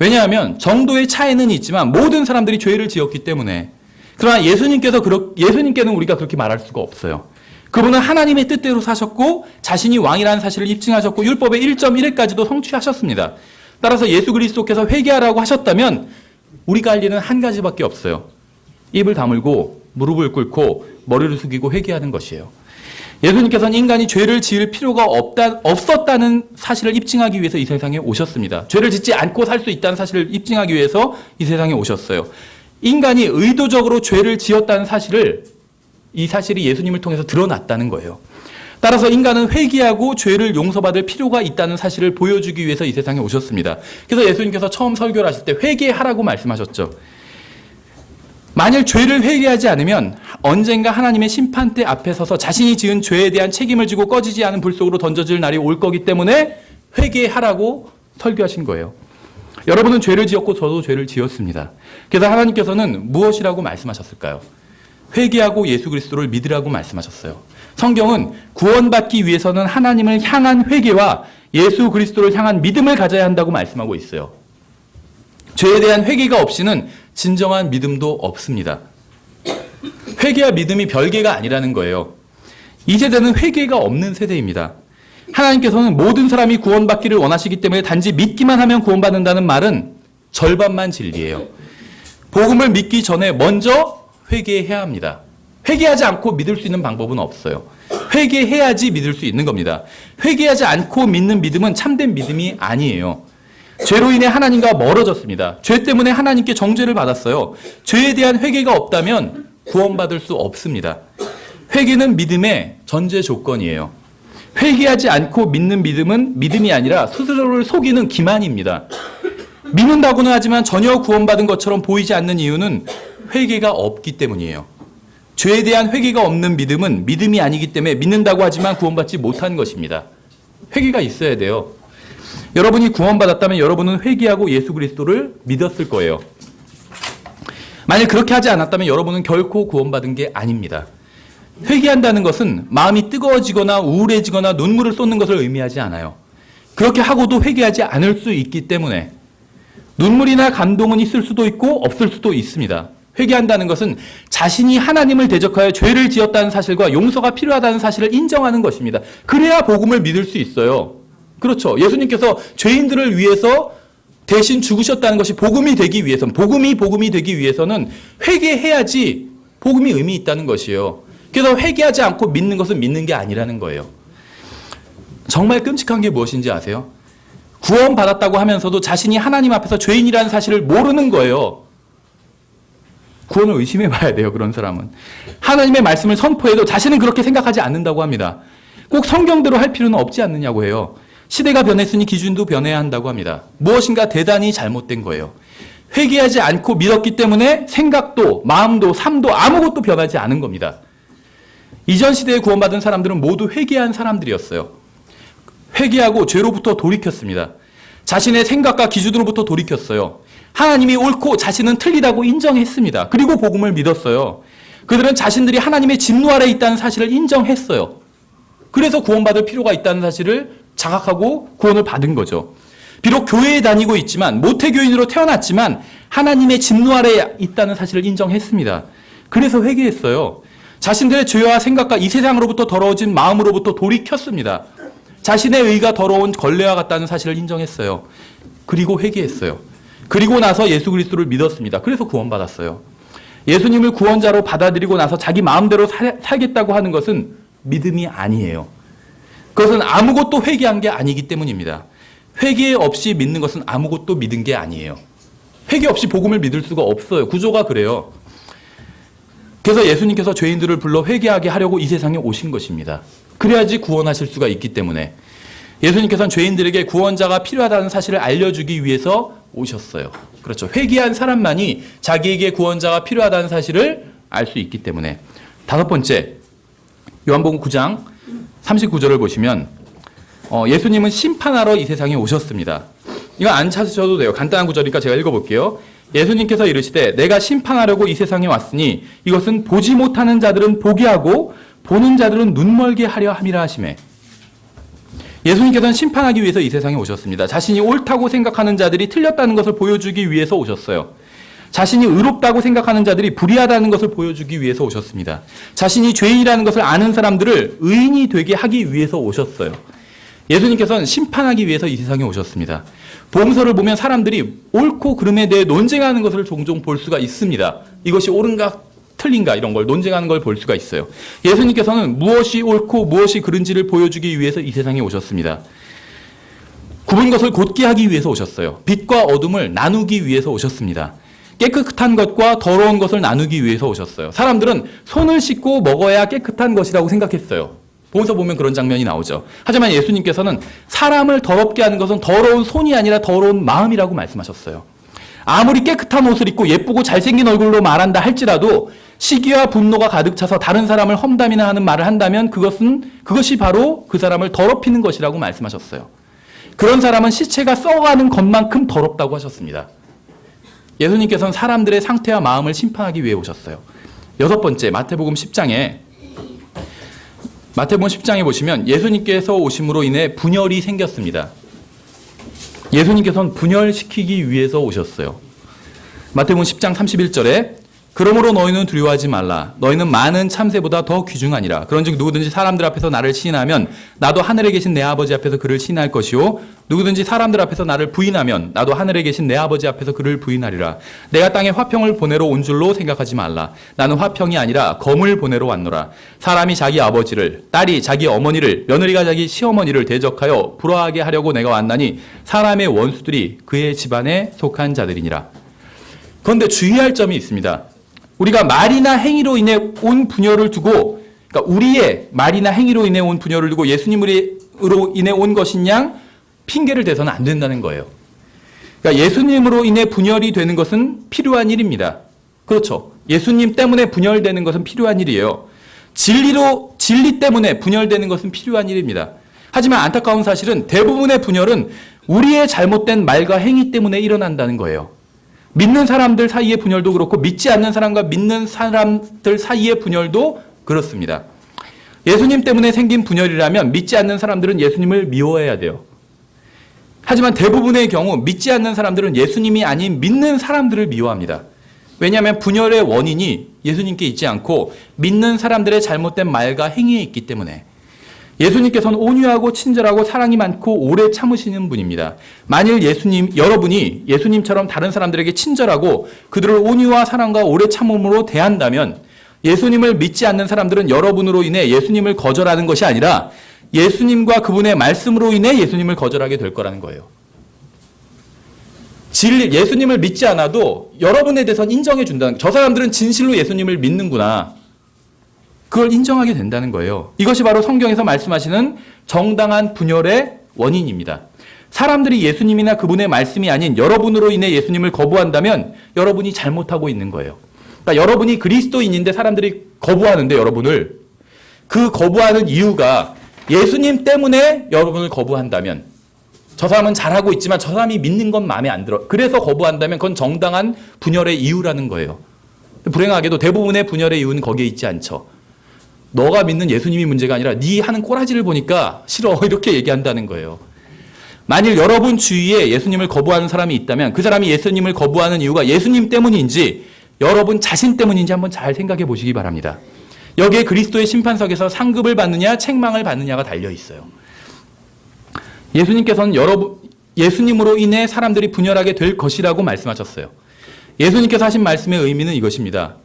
왜냐하면 정도의 차이는 있지만 모든 사람들이 죄를 지었기 때문에. 그러나 예수님께는 우리가 그렇게 말할 수가 없어요. 그분은 하나님의 뜻대로 사셨고 자신이 왕이라는 사실을 입증하셨고 율법의 1.1회까지도 성취하셨습니다. 따라서 예수 그리스도께서 회개하라고 하셨다면 우리가 할 일은 한 가지밖에 없어요. 입을 다물고 무릎을 꿇고 머리를 숙이고 회개하는 것이에요. 예수님께서는 인간이 죄를 지을 필요가 없었다는 사실을 입증하기 위해서 이 세상에 오셨습니다. 죄를 짓지 않고 살 수 있다는 사실을 입증하기 위해서 이 세상에 오셨어요. 인간이 의도적으로 죄를 지었다는 이 사실이 예수님을 통해서 드러났다는 거예요. 따라서 인간은 회개하고 죄를 용서받을 필요가 있다는 사실을 보여주기 위해서 이 세상에 오셨습니다. 그래서 예수님께서 처음 설교를 하실 때 회개하라고 말씀하셨죠. 만일 죄를 회개하지 않으면 언젠가 하나님의 심판대 앞에 서서 자신이 지은 죄에 대한 책임을 지고 꺼지지 않은 불 속으로 던져질 날이 올 거기 때문에 회개하라고 설교하신 거예요. 여러분은 죄를 지었고 저도 죄를 지었습니다. 그래서 하나님께서는 무엇이라고 말씀하셨을까요? 회개하고 예수 그리스도를 믿으라고 말씀하셨어요. 성경은 구원받기 위해서는 하나님을 향한 회개와 예수 그리스도를 향한 믿음을 가져야 한다고 말씀하고 있어요. 죄에 대한 회개가 없이는 진정한 믿음도 없습니다. 회개와 믿음이 별개가 아니라는 거예요. 이 세대는 회개가 없는 세대입니다. 하나님께서는 모든 사람이 구원받기를 원하시기 때문에 단지 믿기만 하면 구원받는다는 말은 절반만 진리예요. 복음을 믿기 전에 먼저 회개해야 합니다. 회개하지 않고 믿을 수 있는 방법은 없어요. 회개해야지 믿을 수 있는 겁니다. 회개하지 않고 믿는 믿음은 참된 믿음이 아니에요. 죄로 인해 하나님과 멀어졌습니다. 죄 때문에 하나님께 정죄를 받았어요. 죄에 대한 회개가 없다면 구원받을 수 없습니다. 회개는 믿음의 전제 조건이에요. 회개하지 않고 믿는 믿음은 믿음이 아니라 스스로를 속이는 기만입니다. 믿는다고는 하지만 전혀 구원받은 것처럼 보이지 않는 이유는 회개가 없기 때문이에요. 죄에 대한 회개가 없는 믿음은 믿음이 아니기 때문에 믿는다고 하지만 구원받지 못한 것입니다. 회개가 있어야 돼요. 여러분이 구원받았다면 여러분은 회개하고 예수 그리스도를 믿었을 거예요. 만약 그렇게 하지 않았다면 여러분은 결코 구원받은 게 아닙니다. 회개한다는 것은 마음이 뜨거워지거나 우울해지거나 눈물을 쏟는 것을 의미하지 않아요. 그렇게 하고도 회개하지 않을 수 있기 때문에 눈물이나 감동은 있을 수도 있고 없을 수도 있습니다. 회개한다는 것은 자신이 하나님을 대적하여 죄를 지었다는 사실과 용서가 필요하다는 사실을 인정하는 것입니다. 그래야 복음을 믿을 수 있어요. 그렇죠. 예수님께서 죄인들을 위해서 대신 죽으셨다는 것이 복음이 되기 위해서는, 복음이 되기 위해서는 회개해야지 복음이 의미 있다는 것이에요. 그래서 회개하지 않고 믿는 것은 믿는 게 아니라는 거예요. 정말 끔찍한 게 무엇인지 아세요? 구원받았다고 하면서도 자신이 하나님 앞에서 죄인이라는 사실을 모르는 거예요. 구원을 의심해 봐야 돼요, 그런 사람은. 하나님의 말씀을 선포해도 자신은 그렇게 생각하지 않는다고 합니다. 꼭 성경대로 할 필요는 없지 않느냐고 해요. 시대가 변했으니 기준도 변해야 한다고 합니다. 무엇인가 대단히 잘못된 거예요. 회개하지 않고 믿었기 때문에 생각도, 마음도, 삶도 아무것도 변하지 않은 겁니다. 이전 시대에 구원받은 사람들은 모두 회개한 사람들이었어요. 회개하고 죄로부터 돌이켰습니다. 자신의 생각과 기준으로부터 돌이켰어요. 하나님이 옳고 자신은 틀리다고 인정했습니다. 그리고 복음을 믿었어요. 그들은 자신들이 하나님의 진노 아래 있다는 사실을 인정했어요. 그래서 구원받을 필요가 있다는 사실을 자각하고 구원을 받은 거죠. 비록 교회에 다니고 있지만, 모태교인으로 태어났지만 하나님의 진노 아래 있다는 사실을 인정했습니다. 그래서 회개했어요. 자신들의 죄와 생각과 이 세상으로부터 더러워진 마음으로부터 돌이켰습니다. 자신의 의가 더러운 걸레와 같다는 사실을 인정했어요. 그리고 회개했어요. 그리고 나서 예수 그리스도를 믿었습니다. 그래서 구원받았어요. 예수님을 구원자로 받아들이고 나서 자기 마음대로 살겠다고 하는 것은 믿음이 아니에요. 그것은 아무것도 회개한 게 아니기 때문입니다. 회개 없이 믿는 것은 아무것도 믿은 게 아니에요. 회개 없이 복음을 믿을 수가 없어요. 구조가 그래요. 그래서 예수님께서 죄인들을 불러 회개하게 하려고 이 세상에 오신 것입니다. 그래야지 구원하실 수가 있기 때문에 예수님께서는 죄인들에게 구원자가 필요하다는 사실을 알려주기 위해서 오셨어요. 그렇죠. 회개한 사람만이 자기에게 구원자가 필요하다는 사실을 알 수 있기 때문에. 다섯 번째, 요한복음 9장 39절을 보시면 예수님은 심판하러 이 세상에 오셨습니다. 이거 안 찾으셔도 돼요. 간단한 구절이니까 제가 읽어볼게요. 예수님께서 이르시되 내가 심판하려고 이 세상에 왔으니 이것은 보지 못하는 자들은 보게 하고 보는 자들은 눈멀게 하려 함이라 하시매. 예수님께서는 심판하기 위해서 이 세상에 오셨습니다. 자신이 옳다고 생각하는 자들이 틀렸다는 것을 보여주기 위해서 오셨어요. 자신이 의롭다고 생각하는 자들이 불의하다는 것을 보여주기 위해서 오셨습니다. 자신이 죄인이라는 것을 아는 사람들을 의인이 되게 하기 위해서 오셨어요. 예수님께서는 심판하기 위해서 이 세상에 오셨습니다. 복음서를 보면 사람들이 옳고 그름에 대해 논쟁하는 것을 종종 볼 수가 있습니다. 이것이 옳은가 틀린가 이런 걸 논쟁하는 걸 볼 수가 있어요. 예수님께서는 무엇이 옳고 무엇이 그른지를 보여주기 위해서 이 세상에 오셨습니다. 굽은 것을 곧게 하기 위해서 오셨어요. 빛과 어둠을 나누기 위해서 오셨습니다. 깨끗한 것과 더러운 것을 나누기 위해서 오셨어요. 사람들은 손을 씻고 먹어야 깨끗한 것이라고 생각했어요. 복음서 보면 그런 장면이 나오죠. 하지만 예수님께서는 사람을 더럽게 하는 것은 더러운 손이 아니라 더러운 마음이라고 말씀하셨어요. 아무리 깨끗한 옷을 입고 예쁘고 잘생긴 얼굴로 말한다 할지라도 시기와 분노가 가득 차서 다른 사람을 험담이나 하는 말을 한다면 그것이 바로 그 사람을 더럽히는 것이라고 말씀하셨어요. 그런 사람은 시체가 썩어가는 것만큼 더럽다고 하셨습니다. 예수님께서는 사람들의 상태와 마음을 심판하기 위해 오셨어요. 여섯 번째, 마태복음 10장에 보시면 예수님께서 오심으로 인해 분열이 생겼습니다. 예수님께서는 분열시키기 위해서 오셨어요. 마태복음 10장 31절에 그러므로 너희는 두려워하지 말라. 너희는 많은 참새보다 더 귀중하니라. 그런즉 누구든지 사람들 앞에서 나를 시인하면 나도 하늘에 계신 내 아버지 앞에서 그를 시인할 것이요 누구든지 사람들 앞에서 나를 부인하면 나도 하늘에 계신 내 아버지 앞에서 그를 부인하리라. 내가 땅에 화평을 보내러 온 줄로 생각하지 말라. 나는 화평이 아니라 검을 보내러 왔노라. 사람이 자기 아버지를, 딸이 자기 어머니를, 며느리가 자기 시어머니를 대적하여 불화하게 하려고 내가 왔나니 사람의 원수들이 그의 집안에 속한 자들이니라. 그런데 주의할 점이 있습니다. 우리가 말이나 행위로 인해 온 분열을 두고, 그러니까 우리의 말이나 행위로 인해 온 분열을 두고 예수님으로 인해 온 것인 양 핑계를 대서는 안 된다는 거예요. 그러니까 예수님으로 인해 분열이 되는 것은 필요한 일입니다. 그렇죠. 예수님 때문에 분열되는 것은 필요한 일이에요. 진리 때문에 분열되는 것은 필요한 일입니다. 하지만 안타까운 사실은 대부분의 분열은 우리의 잘못된 말과 행위 때문에 일어난다는 거예요. 믿는 사람들 사이의 분열도 그렇고 믿지 않는 사람과 믿는 사람들 사이의 분열도 그렇습니다. 예수님 때문에 생긴 분열이라면 믿지 않는 사람들은 예수님을 미워해야 돼요. 하지만 대부분의 경우 믿지 않는 사람들은 예수님이 아닌 믿는 사람들을 미워합니다. 왜냐하면 분열의 원인이 예수님께 있지 않고 믿는 사람들의 잘못된 말과 행위에 있기 때문에. 예수님께서는 온유하고 친절하고 사랑이 많고 오래 참으시는 분입니다. 만일 여러분이 예수님처럼 다른 사람들에게 친절하고 그들을 온유와 사랑과 오래 참음으로 대한다면 예수님을 믿지 않는 사람들은 여러분으로 인해 예수님을 거절하는 것이 아니라 예수님과 그분의 말씀으로 인해 예수님을 거절하게 될 거라는 거예요. 예수님을 믿지 않아도 여러분에 대해서는 인정해 준다는, 저 사람들은 진실로 예수님을 믿는구나. 그걸 인정하게 된다는 거예요. 이것이 바로 성경에서 말씀하시는 정당한 분열의 원인입니다. 사람들이 예수님이나 그분의 말씀이 아닌 여러분으로 인해 예수님을 거부한다면 여러분이 잘못하고 있는 거예요. 그러니까 여러분이 그리스도인인데 사람들이 거부하는데 여러분을, 그 거부하는 이유가 예수님 때문에 여러분을 거부한다면 저 사람은 잘하고 있지만 저 사람이 믿는 건 마음에 안 들어. 그래서 거부한다면 그건 정당한 분열의 이유라는 거예요. 불행하게도 대부분의 분열의 이유는 거기에 있지 않죠. 너가 믿는 예수님이 문제가 아니라 네 하는 꼬라지를 보니까 싫어 이렇게 얘기한다는 거예요. 만일 여러분 주위에 예수님을 거부하는 사람이 있다면 그 사람이 예수님을 거부하는 이유가 예수님 때문인지 여러분 자신 때문인지 한번 잘 생각해 보시기 바랍니다. 여기에 그리스도의 심판석에서 상급을 받느냐 책망을 받느냐가 달려 있어요. 예수님께서는 예수님으로 인해 사람들이 분열하게 될 것이라고 말씀하셨어요. 예수님께서 하신 말씀의 의미는 이것입니다.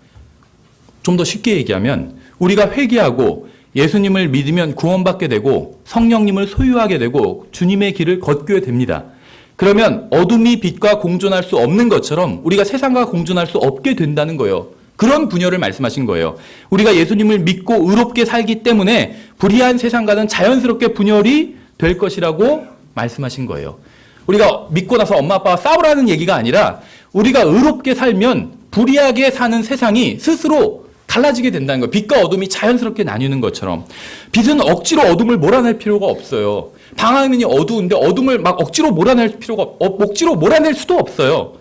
좀 더 쉽게 얘기하면 우리가 회개하고 예수님을 믿으면 구원받게 되고 성령님을 소유하게 되고 주님의 길을 걷게 됩니다. 그러면 어둠이 빛과 공존할 수 없는 것처럼 우리가 세상과 공존할 수 없게 된다는 거예요. 그런 분열을 말씀하신 거예요. 우리가 예수님을 믿고 의롭게 살기 때문에 불의한 세상과는 자연스럽게 분열이 될 것이라고 말씀하신 거예요. 우리가 믿고 나서 엄마 아빠와 싸우라는 얘기가 아니라 우리가 의롭게 살면 불의하게 사는 세상이 스스로 달라지게 된다는 거예요. 빛과 어둠이 자연스럽게 나뉘는 것처럼. 빛은 억지로 어둠을 몰아낼 필요가 없어요. 방화면이 어두운데 어둠을 막 억지로 몰아낼 억지로 몰아낼 수도 없어요.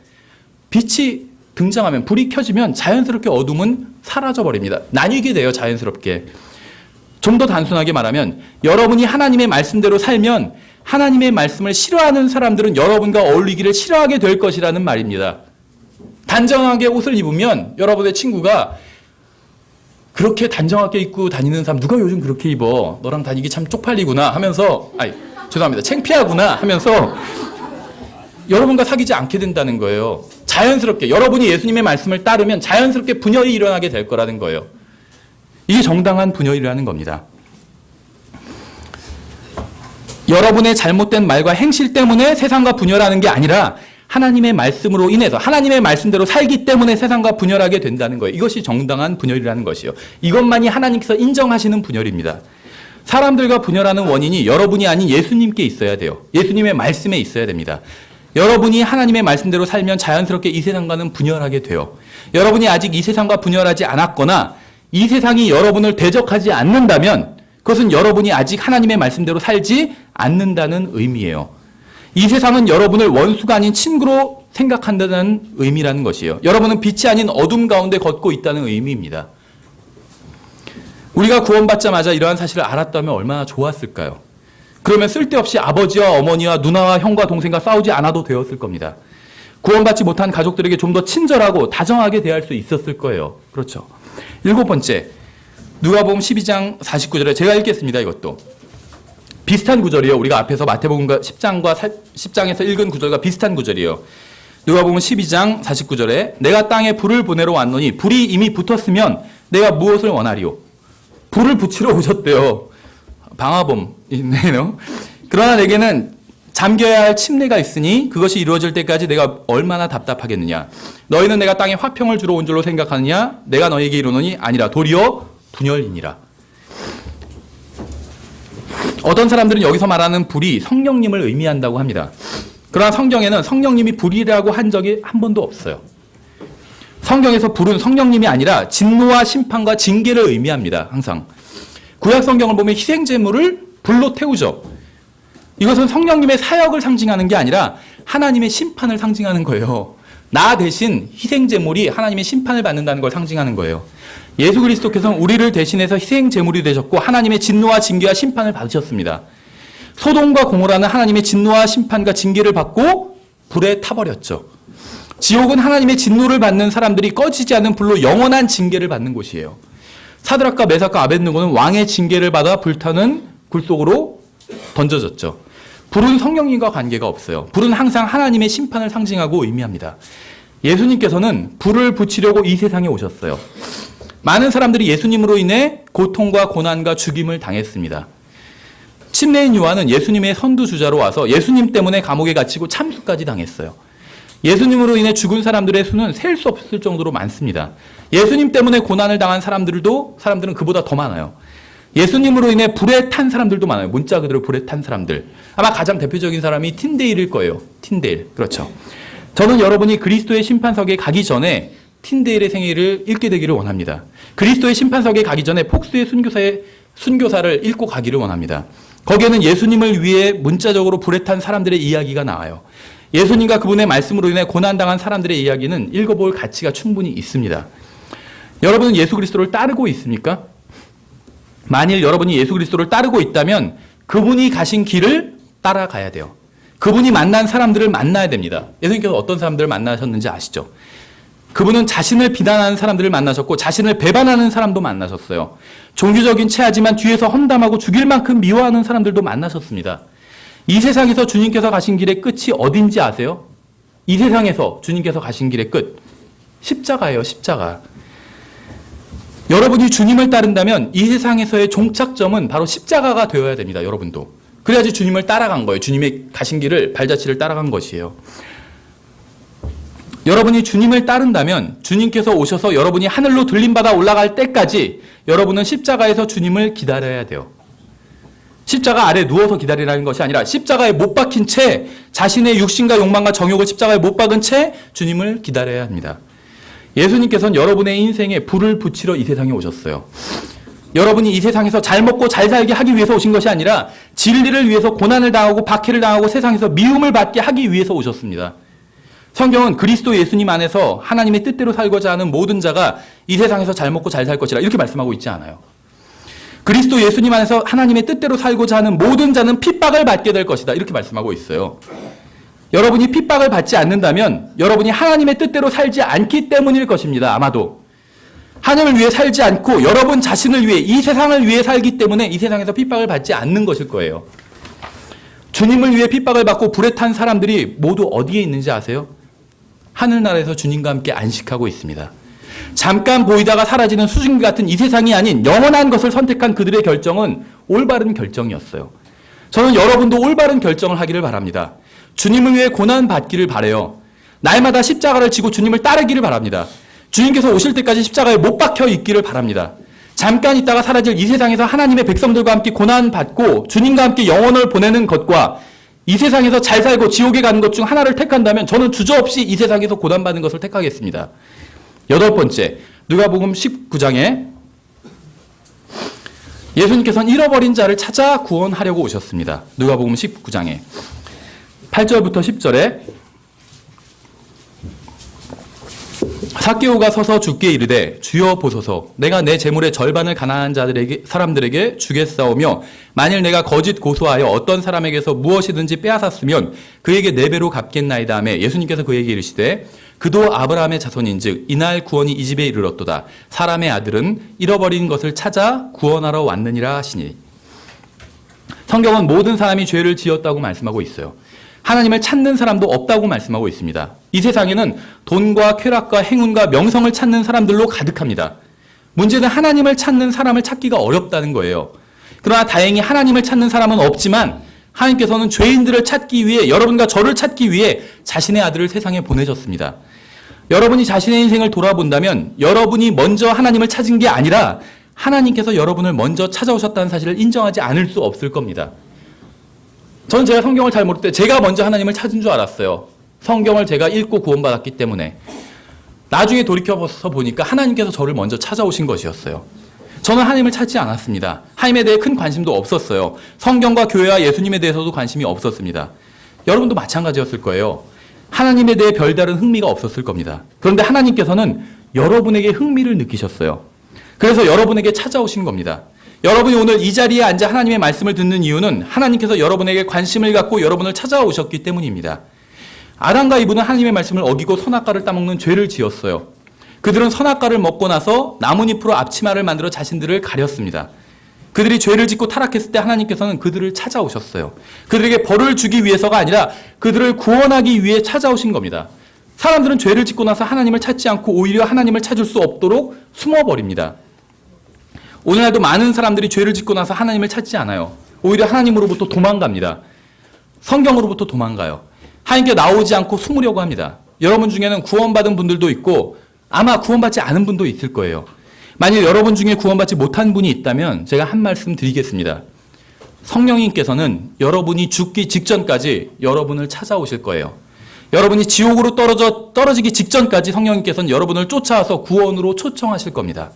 빛이 등장하면, 불이 켜지면 자연스럽게 어둠은 사라져 버립니다. 나뉘게 돼요, 자연스럽게. 좀 더 단순하게 말하면 여러분이 하나님의 말씀대로 살면 하나님의 말씀을 싫어하는 사람들은 여러분과 어울리기를 싫어하게 될 것이라는 말입니다. 단정하게 옷을 입으면 여러분의 친구가 그렇게 단정하게 입고 다니는 사람 누가 요즘 그렇게 입어? 너랑 다니기 참 쪽팔리구나 하면서 죄송합니다. 창피하구나 하면서 여러분과 사귀지 않게 된다는 거예요. 자연스럽게 여러분이 예수님의 말씀을 따르면 자연스럽게 분열이 일어나게 될 거라는 거예요. 이게 정당한 분열이라는 겁니다. 여러분의 잘못된 말과 행실 때문에 세상과 분열하는 게 아니라 하나님의 말씀으로 인해서 하나님의 말씀대로 살기 때문에 세상과 분열하게 된다는 거예요. 이것이 정당한 분열이라는 것이요. 이것만이 하나님께서 인정하시는 분열입니다. 사람들과 분열하는 원인이 여러분이 아닌 예수님께 있어야 돼요. 예수님의 말씀에 있어야 됩니다. 여러분이 하나님의 말씀대로 살면 자연스럽게 이 세상과는 분열하게 돼요. 여러분이 아직 이 세상과 분열하지 않았거나 이 세상이 여러분을 대적하지 않는다면 그것은 여러분이 아직 하나님의 말씀대로 살지 않는다는 의미예요. 이 세상은 여러분을 원수가 아닌 친구로 생각한다는 의미라는 것이에요. 여러분은 빛이 아닌 어둠 가운데 걷고 있다는 의미입니다. 우리가 구원받자마자 이러한 사실을 알았다면 얼마나 좋았을까요? 그러면 쓸데없이 아버지와 어머니와 누나와 형과 동생과 싸우지 않아도 되었을 겁니다. 구원받지 못한 가족들에게 좀 더 친절하고 다정하게 대할 수 있었을 거예요. 그렇죠. 7번째, 누가복음 12장 49절에 제가 읽겠습니다. 이것도. 비슷한 구절이에요. 우리가 앞에서 마태복음 10장에서 읽은 구절과 비슷한 구절이에요. 누가복음 12장 49절에 내가 땅에 불을 보내러 왔노니 불이 이미 붙었으면 내가 무엇을 원하리요? 불을 붙이러 오셨대요. 방화범이네요. 그러나 내게는 잠겨야 할 침례가 있으니 그것이 이루어질 때까지 내가 얼마나 답답하겠느냐. 너희는 내가 땅에 화평을 주러 온 줄로 생각하느냐? 내가 너희에게 이르노니 아니라 도리어 분열이니라. 어떤 사람들은 여기서 말하는 불이 성령님을 의미한다고 합니다. 그러나 성경에는 성령님이 불이라고 한 적이 한 번도 없어요. 성경에서 불은 성령님이 아니라 진노와 심판과 징계를 의미합니다. 항상. 구약 성경을 보면 희생제물을 불로 태우죠. 이것은 성령님의 사역을 상징하는 게 아니라 하나님의 심판을 상징하는 거예요. 나 대신 희생제물이 하나님의 심판을 받는다는 걸 상징하는 거예요. 예수 그리스도께서는 우리를 대신해서 희생제물이 되셨고 하나님의 진노와 징계와 심판을 받으셨습니다. 소돔과 고모라는 하나님의 진노와 심판과 징계를 받고 불에 타버렸죠. 지옥은 하나님의 진노를 받는 사람들이 꺼지지 않는 불로 영원한 징계를 받는 곳이에요. 사드락과 메삭과 아벳느고는 왕의 징계를 받아 불타는 굴 속으로 던져졌죠. 불은 성령님과 관계가 없어요. 불은 항상 하나님의 심판을 상징하고 의미합니다. 예수님께서는 불을 붙이려고 이 세상에 오셨어요. 많은 사람들이 예수님으로 인해 고통과 고난과 죽임을 당했습니다. 침례인 요한은 예수님의 선두주자로 와서 예수님 때문에 감옥에 갇히고 참수까지 당했어요. 예수님으로 인해 죽은 사람들의 수는 셀 수 없을 정도로 많습니다. 예수님 때문에 고난을 당한 사람들은 그보다 더 많아요. 예수님으로 인해 불에 탄 사람들도 많아요. 문자 그대로 불에 탄 사람들. 아마 가장 대표적인 사람이 틴데일일 거예요. 틴데일. 그렇죠. 저는 여러분이 그리스도의 심판석에 가기 전에 틴데일의 생애를 읽게 되기를 원합니다. 그리스도의 심판석에 가기 전에 폭스의 순교사를 읽고 가기를 원합니다. 거기에는 예수님을 위해 문자적으로 불에 탄 사람들의 이야기가 나와요. 예수님과 그분의 말씀으로 인해 고난당한 사람들의 이야기는 읽어볼 가치가 충분히 있습니다. 여러분은 예수 그리스도를 따르고 있습니까? 만일 여러분이 예수 그리스도를 따르고 있다면 그분이 가신 길을 따라가야 돼요. 그분이 만난 사람들을 만나야 됩니다. 예수님께서 어떤 사람들을 만나셨는지 아시죠? 그분은 자신을 비난하는 사람들을 만나셨고 자신을 배반하는 사람도 만나셨어요. 종교적인 체하지만 뒤에서 험담하고 죽일 만큼 미워하는 사람들도 만나셨습니다. 이 세상에서 주님께서 가신 길의 끝이 어딘지 아세요? 이 세상에서 주님께서 가신 길의 끝. 십자가예요, 십자가. 여러분이 주님을 따른다면 이 세상에서의 종착점은 바로 십자가가 되어야 됩니다, 여러분도. 그래야지 주님을 따라간 거예요. 주님의 가신 길을, 발자취를 따라간 것이에요. 여러분이 주님을 따른다면 주님께서 오셔서 여러분이 하늘로 들림받아 올라갈 때까지 여러분은 십자가에서 주님을 기다려야 돼요. 십자가 아래 누워서 기다리라는 것이 아니라 십자가에 못 박힌 채 자신의 육신과 욕망과 정욕을 십자가에 못 박은 채 주님을 기다려야 합니다. 예수님께서는 여러분의 인생에 불을 붙이러 이 세상에 오셨어요. 여러분이 이 세상에서 잘 먹고 잘 살게 하기 위해서 오신 것이 아니라 진리를 위해서 고난을 당하고 박해를 당하고 세상에서 미움을 받게 하기 위해서 오셨습니다. 성경은 그리스도 예수님 안에서 하나님의 뜻대로 살고자 하는 모든 자가 이 세상에서 잘 먹고 잘 살 것이라 이렇게 말씀하고 있지 않아요. 그리스도 예수님 안에서 하나님의 뜻대로 살고자 하는 모든 자는 핍박을 받게 될 것이다 이렇게 말씀하고 있어요. 여러분이 핍박을 받지 않는다면 여러분이 하나님의 뜻대로 살지 않기 때문일 것입니다. 아마도. 하나님을 위해 살지 않고 여러분 자신을 위해 이 세상을 위해 살기 때문에 이 세상에서 핍박을 받지 않는 것일 거예요. 주님을 위해 핍박을 받고 불에 탄 사람들이 모두 어디에 있는지 아세요? 하늘나라에서 주님과 함께 안식하고 있습니다. 잠깐 보이다가 사라지는 수증기 같은 이 세상이 아닌 영원한 것을 선택한 그들의 결정은 올바른 결정이었어요. 저는 여러분도 올바른 결정을 하기를 바랍니다. 주님을 위해 고난 받기를 바라요. 날마다 십자가를 지고 주님을 따르기를 바랍니다. 주님께서 오실 때까지 십자가에 못 박혀 있기를 바랍니다. 잠깐 있다가 사라질 이 세상에서 하나님의 백성들과 함께 고난 받고 주님과 함께 영혼을 보내는 것과 이 세상에서 잘 살고 지옥에 가는 것 중 하나를 택한다면 저는 주저없이 이 세상에서 고난받는 것을 택하겠습니다. 8번째, 누가복음 19장에 예수님께서는 잃어버린 자를 찾아 구원하려고 오셨습니다. 누가복음 19장에 8절부터 10절에 삭개오가 서서 주께 이르되 주여 보소서 내가 내 재물의 절반을 가난한 사람들에게 주겠사오며 만일 내가 거짓 고소하여 어떤 사람에게서 무엇이든지 빼앗았으면 그에게 4배로 갚겠나이다 하며 예수님께서 그에게 이르시되 그도 아브라함의 자손인즉 이날 구원이 이 집에 이르렀도다. 사람의 아들은 잃어버린 것을 찾아 구원하러 왔느니라 하시니. 성경은 모든 사람이 죄를 지었다고 말씀하고 있어요. 하나님을 찾는 사람도 없다고 말씀하고 있습니다. 이 세상에는 돈과 쾌락과 행운과 명성을 찾는 사람들로 가득합니다. 문제는 하나님을 찾는 사람을 찾기가 어렵다는 거예요. 그러나 다행히 하나님을 찾는 사람은 없지만 하나님께서는 죄인들을 찾기 위해 여러분과 저를 찾기 위해 자신의 아들을 세상에 보내셨습니다. 여러분이 자신의 인생을 돌아본다면 여러분이 먼저 하나님을 찾은 게 아니라 하나님께서 여러분을 먼저 찾아오셨다는 사실을 인정하지 않을 수 없을 겁니다. 저는 제가 성경을 잘 모를 때 제가 먼저 하나님을 찾은 줄 알았어요. 성경을 제가 읽고 구원받았기 때문에. 나중에 돌이켜서 보니까 하나님께서 저를 먼저 찾아오신 것이었어요. 저는 하나님을 찾지 않았습니다. 하나님에 대해 큰 관심도 없었어요. 성경과 교회와 예수님에 대해서도 관심이 없었습니다. 여러분도 마찬가지였을 거예요. 하나님에 대해 별다른 흥미가 없었을 겁니다. 그런데 하나님께서는 여러분에게 흥미를 느끼셨어요. 그래서 여러분에게 찾아오신 겁니다. 여러분이 오늘 이 자리에 앉아 하나님의 말씀을 듣는 이유는 하나님께서 여러분에게 관심을 갖고 여러분을 찾아오셨기 때문입니다. 아담과 이브는 하나님의 말씀을 어기고 선악과를 따먹는 죄를 지었어요. 그들은 선악과를 먹고 나서 나뭇잎으로 앞치마를 만들어 자신들을 가렸습니다. 그들이 죄를 짓고 타락했을 때 하나님께서는 그들을 찾아오셨어요. 그들에게 벌을 주기 위해서가 아니라 그들을 구원하기 위해 찾아오신 겁니다. 사람들은 죄를 짓고 나서 하나님을 찾지 않고 오히려 하나님을 찾을 수 없도록 숨어버립니다. 오늘날도 많은 사람들이 죄를 짓고 나서 하나님을 찾지 않아요. 오히려 하나님으로부터 도망갑니다. 성경으로부터 도망가요. 하나님께 나오지 않고 숨으려고 합니다. 여러분 중에는 구원받은 분들도 있고 아마 구원받지 않은 분도 있을 거예요. 만일 여러분 중에 구원받지 못한 분이 있다면 제가 한 말씀 드리겠습니다. 성령님께서는 여러분이 죽기 직전까지 여러분을 찾아오실 거예요. 여러분이 지옥으로 떨어지기 직전까지 성령님께서는 여러분을 쫓아와서 구원으로 초청하실 겁니다.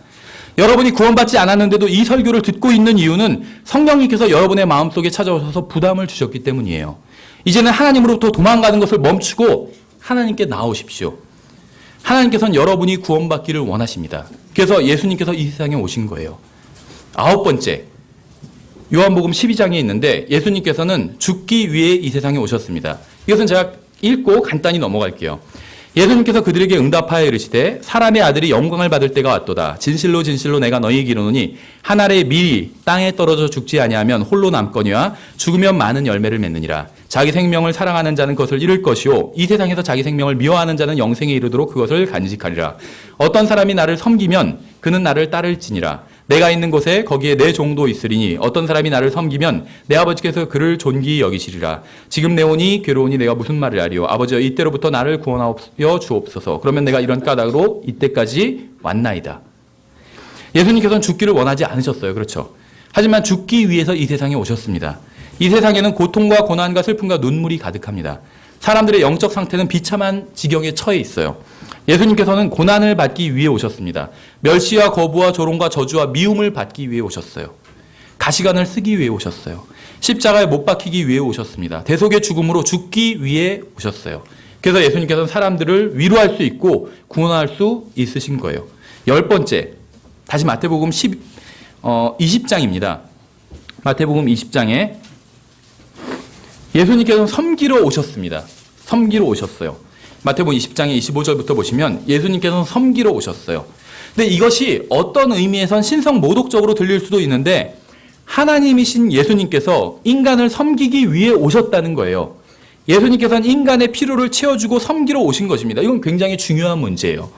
여러분이 구원받지 않았는데도 이 설교를 듣고 있는 이유는 성령님께서 여러분의 마음속에 찾아오셔서 부담을 주셨기 때문이에요. 이제는 하나님으로부터 도망가는 것을 멈추고 하나님께 나오십시오. 하나님께서는 여러분이 구원받기를 원하십니다. 그래서 예수님께서 이 세상에 오신 거예요. 9번째, 요한복음 12장에 있는데 예수님께서는 죽기 위해 이 세상에 오셨습니다. 이것은 제가 읽고 간단히 넘어갈게요. 예수님께서 그들에게 응답하여 이르시되 사람의 아들이 영광을 받을 때가 왔도다. 진실로 진실로 내가 너희에게 이르노니 한 알의 밀이 땅에 떨어져 죽지 아니하면 홀로 남거니와 죽으면 많은 열매를 맺느니라. 자기 생명을 사랑하는 자는 그것을 잃을 것이요 이 세상에서 자기 생명을 미워하는 자는 영생에 이르도록 그것을 간직하리라. 어떤 사람이 나를 섬기면 그는 나를 따를지니라. 내가 있는 곳에 거기에 내 종도 있으리니 어떤 사람이 나를 섬기면 내 아버지께서 그를 존귀히 여기시리라. 지금 내 온이 괴로우니 내가 무슨 말을 하리요. 아버지여 이때로부터 나를 구원하여 주옵소서. 그러면 내가 이런 까닭으로 이때까지 왔나이다. 예수님께서는 죽기를 원하지 않으셨어요. 그렇죠. 하지만 죽기 위해서 이 세상에 오셨습니다. 이 세상에는 고통과 고난과 슬픔과 눈물이 가득합니다. 사람들의 영적 상태는 비참한 지경에 처해 있어요. 예수님께서는 고난을 받기 위해 오셨습니다. 멸시와 거부와 조롱과 저주와 미움을 받기 위해 오셨어요. 가시관을 쓰기 위해 오셨어요. 십자가에 못 박히기 위해 오셨습니다. 대속의 죽음으로 죽기 위해 오셨어요. 그래서 예수님께서는 사람들을 위로할 수 있고 구원할 수 있으신 거예요. 10번째, 다시 마태복음 20장입니다. 마태복음 20장에 예수님께서는 섬기러 오셨습니다. 섬기러 오셨어요. 마태복음 20장의 25절부터 보시면 예수님께서는 섬기러 오셨어요. 근데 이것이 어떤 의미에선 신성 모독적으로 들릴 수도 있는데 하나님이신 예수님께서 인간을 섬기기 위해 오셨다는 거예요. 예수님께서는 인간의 필요를 채워주고 섬기러 오신 것입니다. 이건 굉장히 중요한 문제예요.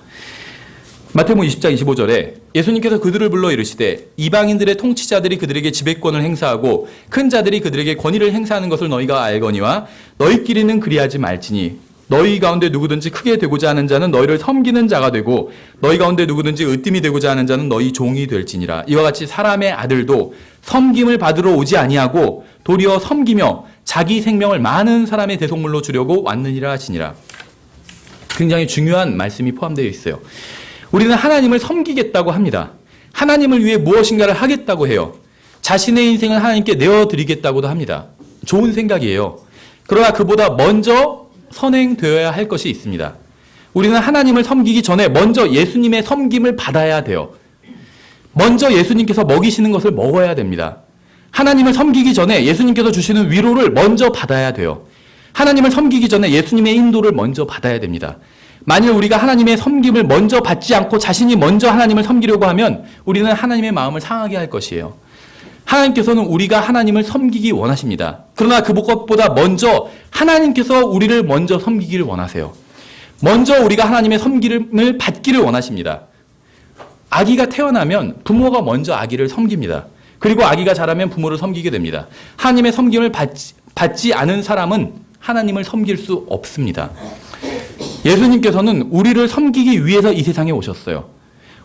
마태복음 20장 25절에 예수님께서 그들을 불러 이르시되 이방인들의 통치자들이 그들에게 지배권을 행사하고 큰 자들이 그들에게 권위를 행사하는 것을 너희가 알거니와 너희끼리는 그리하지 말지니 너희 가운데 누구든지 크게 되고자 하는 자는 너희를 섬기는 자가 되고 너희 가운데 누구든지 으뜸이 되고자 하는 자는 너희 종이 될지니라. 이와 같이 사람의 아들도 섬김을 받으러 오지 아니하고 도리어 섬기며 자기 생명을 많은 사람의 대속물로 주려고 왔느니라 하시니라. 굉장히 중요한 말씀이 포함되어 있어요. 우리는 하나님을 섬기겠다고 합니다. 하나님을 위해 무엇인가를 하겠다고 해요. 자신의 인생을 하나님께 내어드리겠다고도 합니다. 좋은 생각이에요. 그러나 그보다 먼저 선행되어야 할 것이 있습니다. 우리는 하나님을 섬기기 전에 먼저 예수님의 섬김을 받아야 돼요. 먼저 예수님께서 먹이시는 것을 먹어야 됩니다. 하나님을 섬기기 전에 예수님께서 주시는 위로를 먼저 받아야 돼요. 하나님을 섬기기 전에 예수님의 인도를 먼저 받아야 됩니다. 만일 우리가 하나님의 섬김을 먼저 받지 않고 자신이 먼저 하나님을 섬기려고 하면 우리는 하나님의 마음을 상하게 할 것이에요. 하나님께서는 우리가 하나님을 섬기기 원하십니다. 그러나 그것보다 먼저 하나님께서 우리를 먼저 섬기기를 원하세요. 먼저 우리가 하나님의 섬김을 받기를 원하십니다. 아기가 태어나면 부모가 먼저 아기를 섬깁니다. 그리고 아기가 자라면 부모를 섬기게 됩니다. 하나님의 섬김을 받지 않은 사람은 하나님을 섬길 수 없습니다. 예수님께서는 우리를 섬기기 위해서 이 세상에 오셨어요.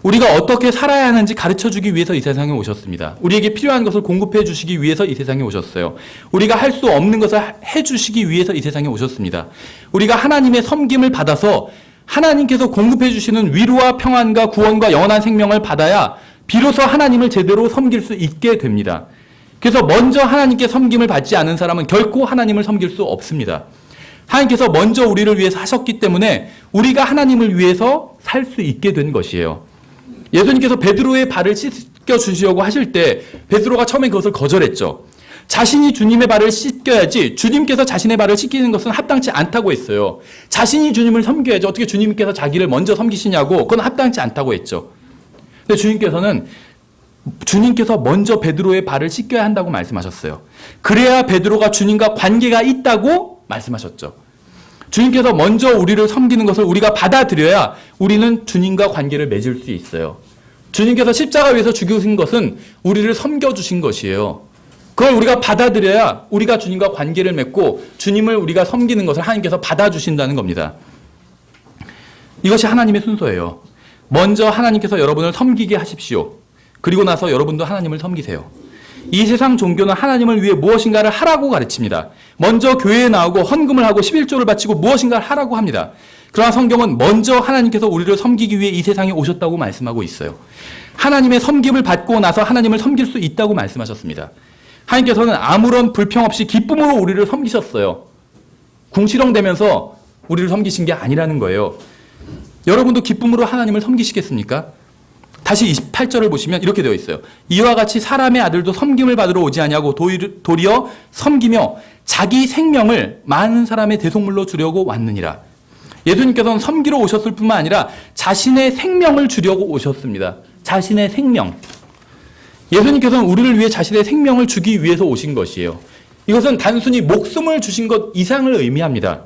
우리가 어떻게 살아야 하는지 가르쳐주기 위해서 이 세상에 오셨습니다. 우리에게 필요한 것을 공급해 주시기 위해서 이 세상에 오셨어요. 우리가 할 수 없는 것을 해주시기 위해서 이 세상에 오셨습니다. 우리가 하나님의 섬김을 받아서 하나님께서 공급해 주시는 위로와 평안과 구원과 영원한 생명을 받아야 비로소 하나님을 제대로 섬길 수 있게 됩니다. 그래서 먼저 하나님께 섬김을 받지 않은 사람은 결코 하나님을 섬길 수 없습니다. 하나님께서 먼저 우리를 위해서 하셨기 때문에 우리가 하나님을 위해서 살 수 있게 된 것이에요. 예수님께서 베드로의 발을 씻겨 주시려고 하실 때 베드로가 처음에 그것을 거절했죠. 자신이 주님의 발을 씻겨야지 주님께서 자신의 발을 씻기는 것은 합당치 않다고 했어요. 자신이 주님을 섬겨야지 어떻게 주님께서 자기를 먼저 섬기시냐고 그건 합당치 않다고 했죠. 근데 주님께서 먼저 베드로의 발을 씻겨야 한다고 말씀하셨어요. 그래야 베드로가 주님과 관계가 있다고 말씀하셨죠. 주님께서 먼저 우리를 섬기는 것을 우리가 받아들여야 우리는 주님과 관계를 맺을 수 있어요. 주님께서 십자가 위에서 죽으신 것은 우리를 섬겨주신 것이에요. 그걸 우리가 받아들여야 우리가 주님과 관계를 맺고 주님을 우리가 섬기는 것을 하나님께서 받아주신다는 겁니다. 이것이 하나님의 순서예요. 먼저 하나님께서 여러분을 섬기게 하십시오. 그리고 나서 여러분도 하나님을 섬기세요. 이 세상 종교는 하나님을 위해 무엇인가를 하라고 가르칩니다. 먼저 교회에 나오고 헌금을 하고 11조를 바치고 무엇인가를 하라고 합니다. 그러나 성경은 먼저 하나님께서 우리를 섬기기 위해 이 세상에 오셨다고 말씀하고 있어요. 하나님의 섬김을 받고 나서 하나님을 섬길 수 있다고 말씀하셨습니다. 하나님께서는 아무런 불평 없이 기쁨으로 우리를 섬기셨어요. 궁시렁대면서 우리를 섬기신 게 아니라는 거예요. 여러분도 기쁨으로 하나님을 섬기시겠습니까? 다시 28절을 보시면 이렇게 되어 있어요. 이와 같이 사람의 아들도 섬김을 받으러 오지 아니하고 도리어 섬기며 자기 생명을 많은 사람의 대속물로 주려고 왔느니라. 예수님께서는 섬기러 오셨을 뿐만 아니라 자신의 생명을 주려고 오셨습니다. 자신의 생명. 예수님께서는 우리를 위해 자신의 생명을 주기 위해서 오신 것이에요. 이것은 단순히 목숨을 주신 것 이상을 의미합니다.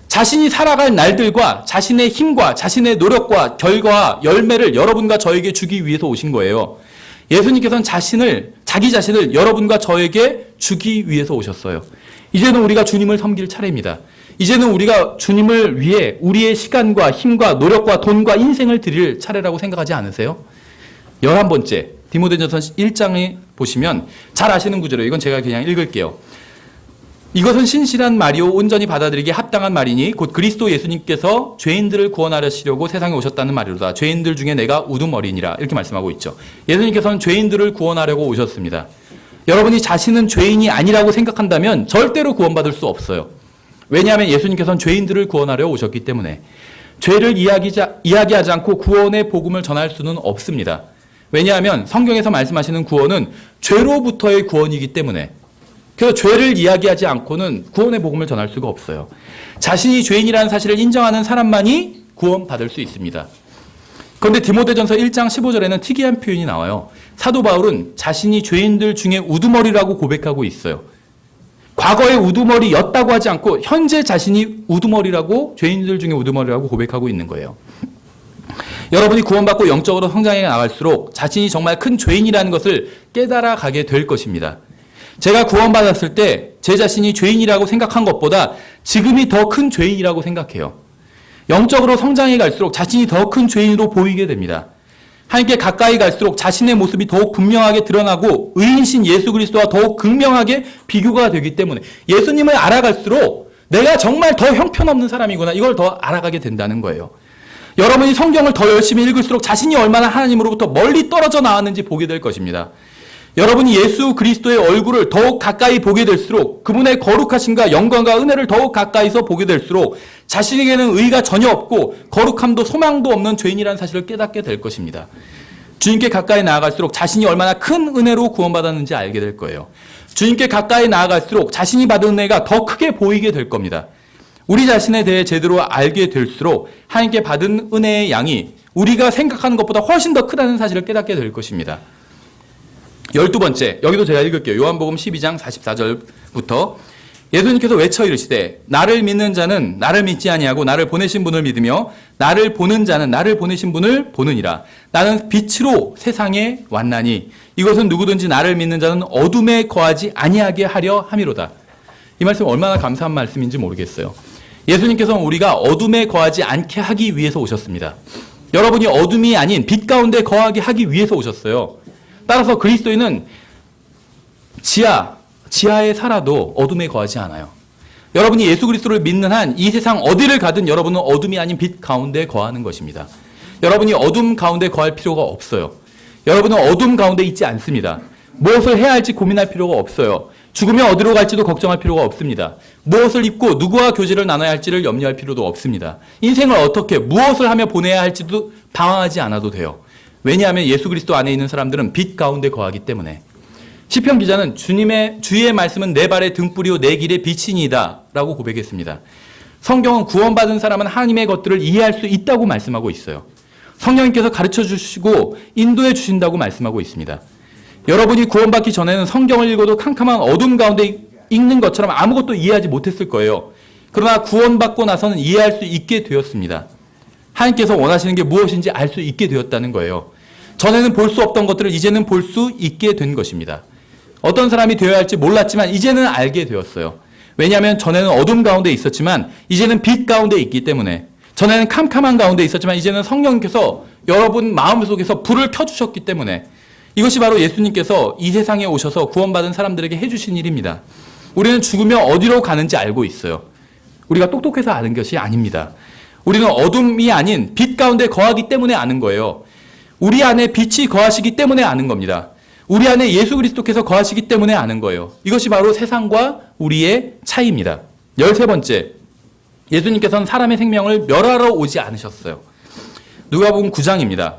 자신이 살아갈 날들과 자신의 힘과 자신의 노력과 결과와 열매를 여러분과 저에게 주기 위해서 오신 거예요. 예수님께서는 자기 자신을 여러분과 저에게 주기 위해서 오셨어요. 이제는 우리가 주님을 섬길 차례입니다. 이제는 우리가 주님을 위해 우리의 시간과 힘과 노력과 돈과 인생을 드릴 차례라고 생각하지 않으세요? 11번째, 디모데전서 1장에 보시면 잘 아시는 구절이에요. 이건 제가 그냥 읽을게요. 이것은 신실한 말이요 온전히 받아들이기에 합당한 말이니 곧 그리스도 예수님께서 죄인들을 구원하시려고 세상에 오셨다는 말이로다. 죄인들 중에 내가 우두머리니라. 이렇게 말씀하고 있죠. 예수님께서는 죄인들을 구원하려고 오셨습니다. 여러분이 자신은 죄인이 아니라고 생각한다면 절대로 구원받을 수 없어요. 왜냐하면 예수님께서는 죄인들을 구원하려 오셨기 때문에. 죄를 이야기하지 않고 구원의 복음을 전할 수는 없습니다. 왜냐하면 성경에서 말씀하시는 구원은 죄로부터의 구원이기 때문에. 그래서 죄를 이야기하지 않고는 구원의 복음을 전할 수가 없어요. 자신이 죄인이라는 사실을 인정하는 사람만이 구원받을 수 있습니다. 그런데 디모데전서 1장 15절에는 특이한 표현이 나와요. 사도 바울은 자신이 죄인들 중에 우두머리라고 고백하고 있어요. 과거에 우두머리였다고 하지 않고 현재 자신이 우두머리라고, 죄인들 중에 우두머리라고 고백하고 있는 거예요. 여러분이 구원받고 영적으로 성장해 나갈수록 자신이 정말 큰 죄인이라는 것을 깨달아 가게 될 것입니다. 제가 구원받았을 때 제 자신이 죄인이라고 생각한 것보다 지금이 더 큰 죄인이라고 생각해요. 영적으로 성장해 갈수록 자신이 더 큰 죄인으로 보이게 됩니다. 하나님께 가까이 갈수록 자신의 모습이 더욱 분명하게 드러나고 의인신 예수 그리스도와 더욱 극명하게 비교가 되기 때문에 예수님을 알아갈수록 내가 정말 더 형편없는 사람이구나, 이걸 더 알아가게 된다는 거예요. 여러분이 성경을 더 열심히 읽을수록 자신이 얼마나 하나님으로부터 멀리 떨어져 나왔는지 보게 될 것입니다. 여러분이 예수 그리스도의 얼굴을 더욱 가까이 보게 될수록 그분의 거룩하심과 영광과 은혜를 더욱 가까이서 보게 될수록 자신에게는 의가 전혀 없고 거룩함도 소망도 없는 죄인이라는 사실을 깨닫게 될 것입니다. 주님께 가까이 나아갈수록 자신이 얼마나 큰 은혜로 구원받았는지 알게 될 거예요. 주님께 가까이 나아갈수록 자신이 받은 은혜가 더 크게 보이게 될 겁니다. 우리 자신에 대해 제대로 알게 될수록 하나님께 받은 은혜의 양이 우리가 생각하는 것보다 훨씬 더 크다는 사실을 깨닫게 될 것입니다. 12번째, 여기도 제가 읽을게요. 요한복음 12장 44절부터 예수님께서 외쳐 이르시되 나를 믿는 자는 나를 믿지 아니하고 나를 보내신 분을 믿으며 나를 보는 자는 나를 보내신 분을 보느니라. 나는 빛으로 세상에 왔나니 이것은 누구든지 나를 믿는 자는 어둠에 거하지 아니하게 하려 함이로다. 이 말씀 얼마나 감사한 말씀인지 모르겠어요. 예수님께서는 우리가 어둠에 거하지 않게 하기 위해서 오셨습니다. 여러분이 어둠이 아닌 빛 가운데 거하게 하기 위해서 오셨어요. 따라서 그리스도인은 지하에 살아도 어둠에 거하지 않아요. 여러분이 예수 그리스도를 믿는 한 이 세상 어디를 가든 여러분은 어둠이 아닌 빛 가운데 거하는 것입니다. 여러분이 어둠 가운데 거할 필요가 없어요. 여러분은 어둠 가운데 있지 않습니다. 무엇을 해야 할지 고민할 필요가 없어요. 죽으면 어디로 갈지도 걱정할 필요가 없습니다. 무엇을 입고 누구와 교제를 나눠야 할지를 염려할 필요도 없습니다. 인생을 어떻게 무엇을 하며 보내야 할지도 방황하지 않아도 돼요. 왜냐하면 예수 그리스도 안에 있는 사람들은 빛 가운데 거하기 때문에. 시편 기자는 주의 말씀은 내 발의 등불이요 내 길의 빛이니이다 라고 고백했습니다. 성경은 구원받은 사람은 하나님의 것들을 이해할 수 있다고 말씀하고 있어요. 성령님께서 가르쳐 주시고 인도해 주신다고 말씀하고 있습니다. 여러분이 구원받기 전에는 성경을 읽어도 캄캄한 어둠 가운데 읽는 것처럼 아무것도 이해하지 못했을 거예요. 그러나 구원받고 나서는 이해할 수 있게 되었습니다. 하나님께서 원하시는 게 무엇인지 알 수 있게 되었다는 거예요. 전에는 볼 수 없던 것들을 이제는 볼 수 있게 된 것입니다. 어떤 사람이 되어야 할지 몰랐지만 이제는 알게 되었어요. 왜냐하면 전에는 어둠 가운데 있었지만 이제는 빛 가운데 있기 때문에, 전에는 캄캄한 가운데 있었지만 이제는 성령님께서 여러분 마음속에서 불을 켜주셨기 때문에, 이것이 바로 예수님께서 이 세상에 오셔서 구원받은 사람들에게 해주신 일입니다. 우리는 죽으면 어디로 가는지 알고 있어요. 우리가 똑똑해서 아는 것이 아닙니다. 우리는 어둠이 아닌 빛 가운데 거하기 때문에 아는 거예요. 우리 안에 빛이 거하시기 때문에 아는 겁니다. 우리 안에 예수 그리스도께서 거하시기 때문에 아는 거예요. 이것이 바로 세상과 우리의 차이입니다. 13번째, 예수님께서는 사람의 생명을 멸하러 오지 않으셨어요. 누가복음 9장입니다.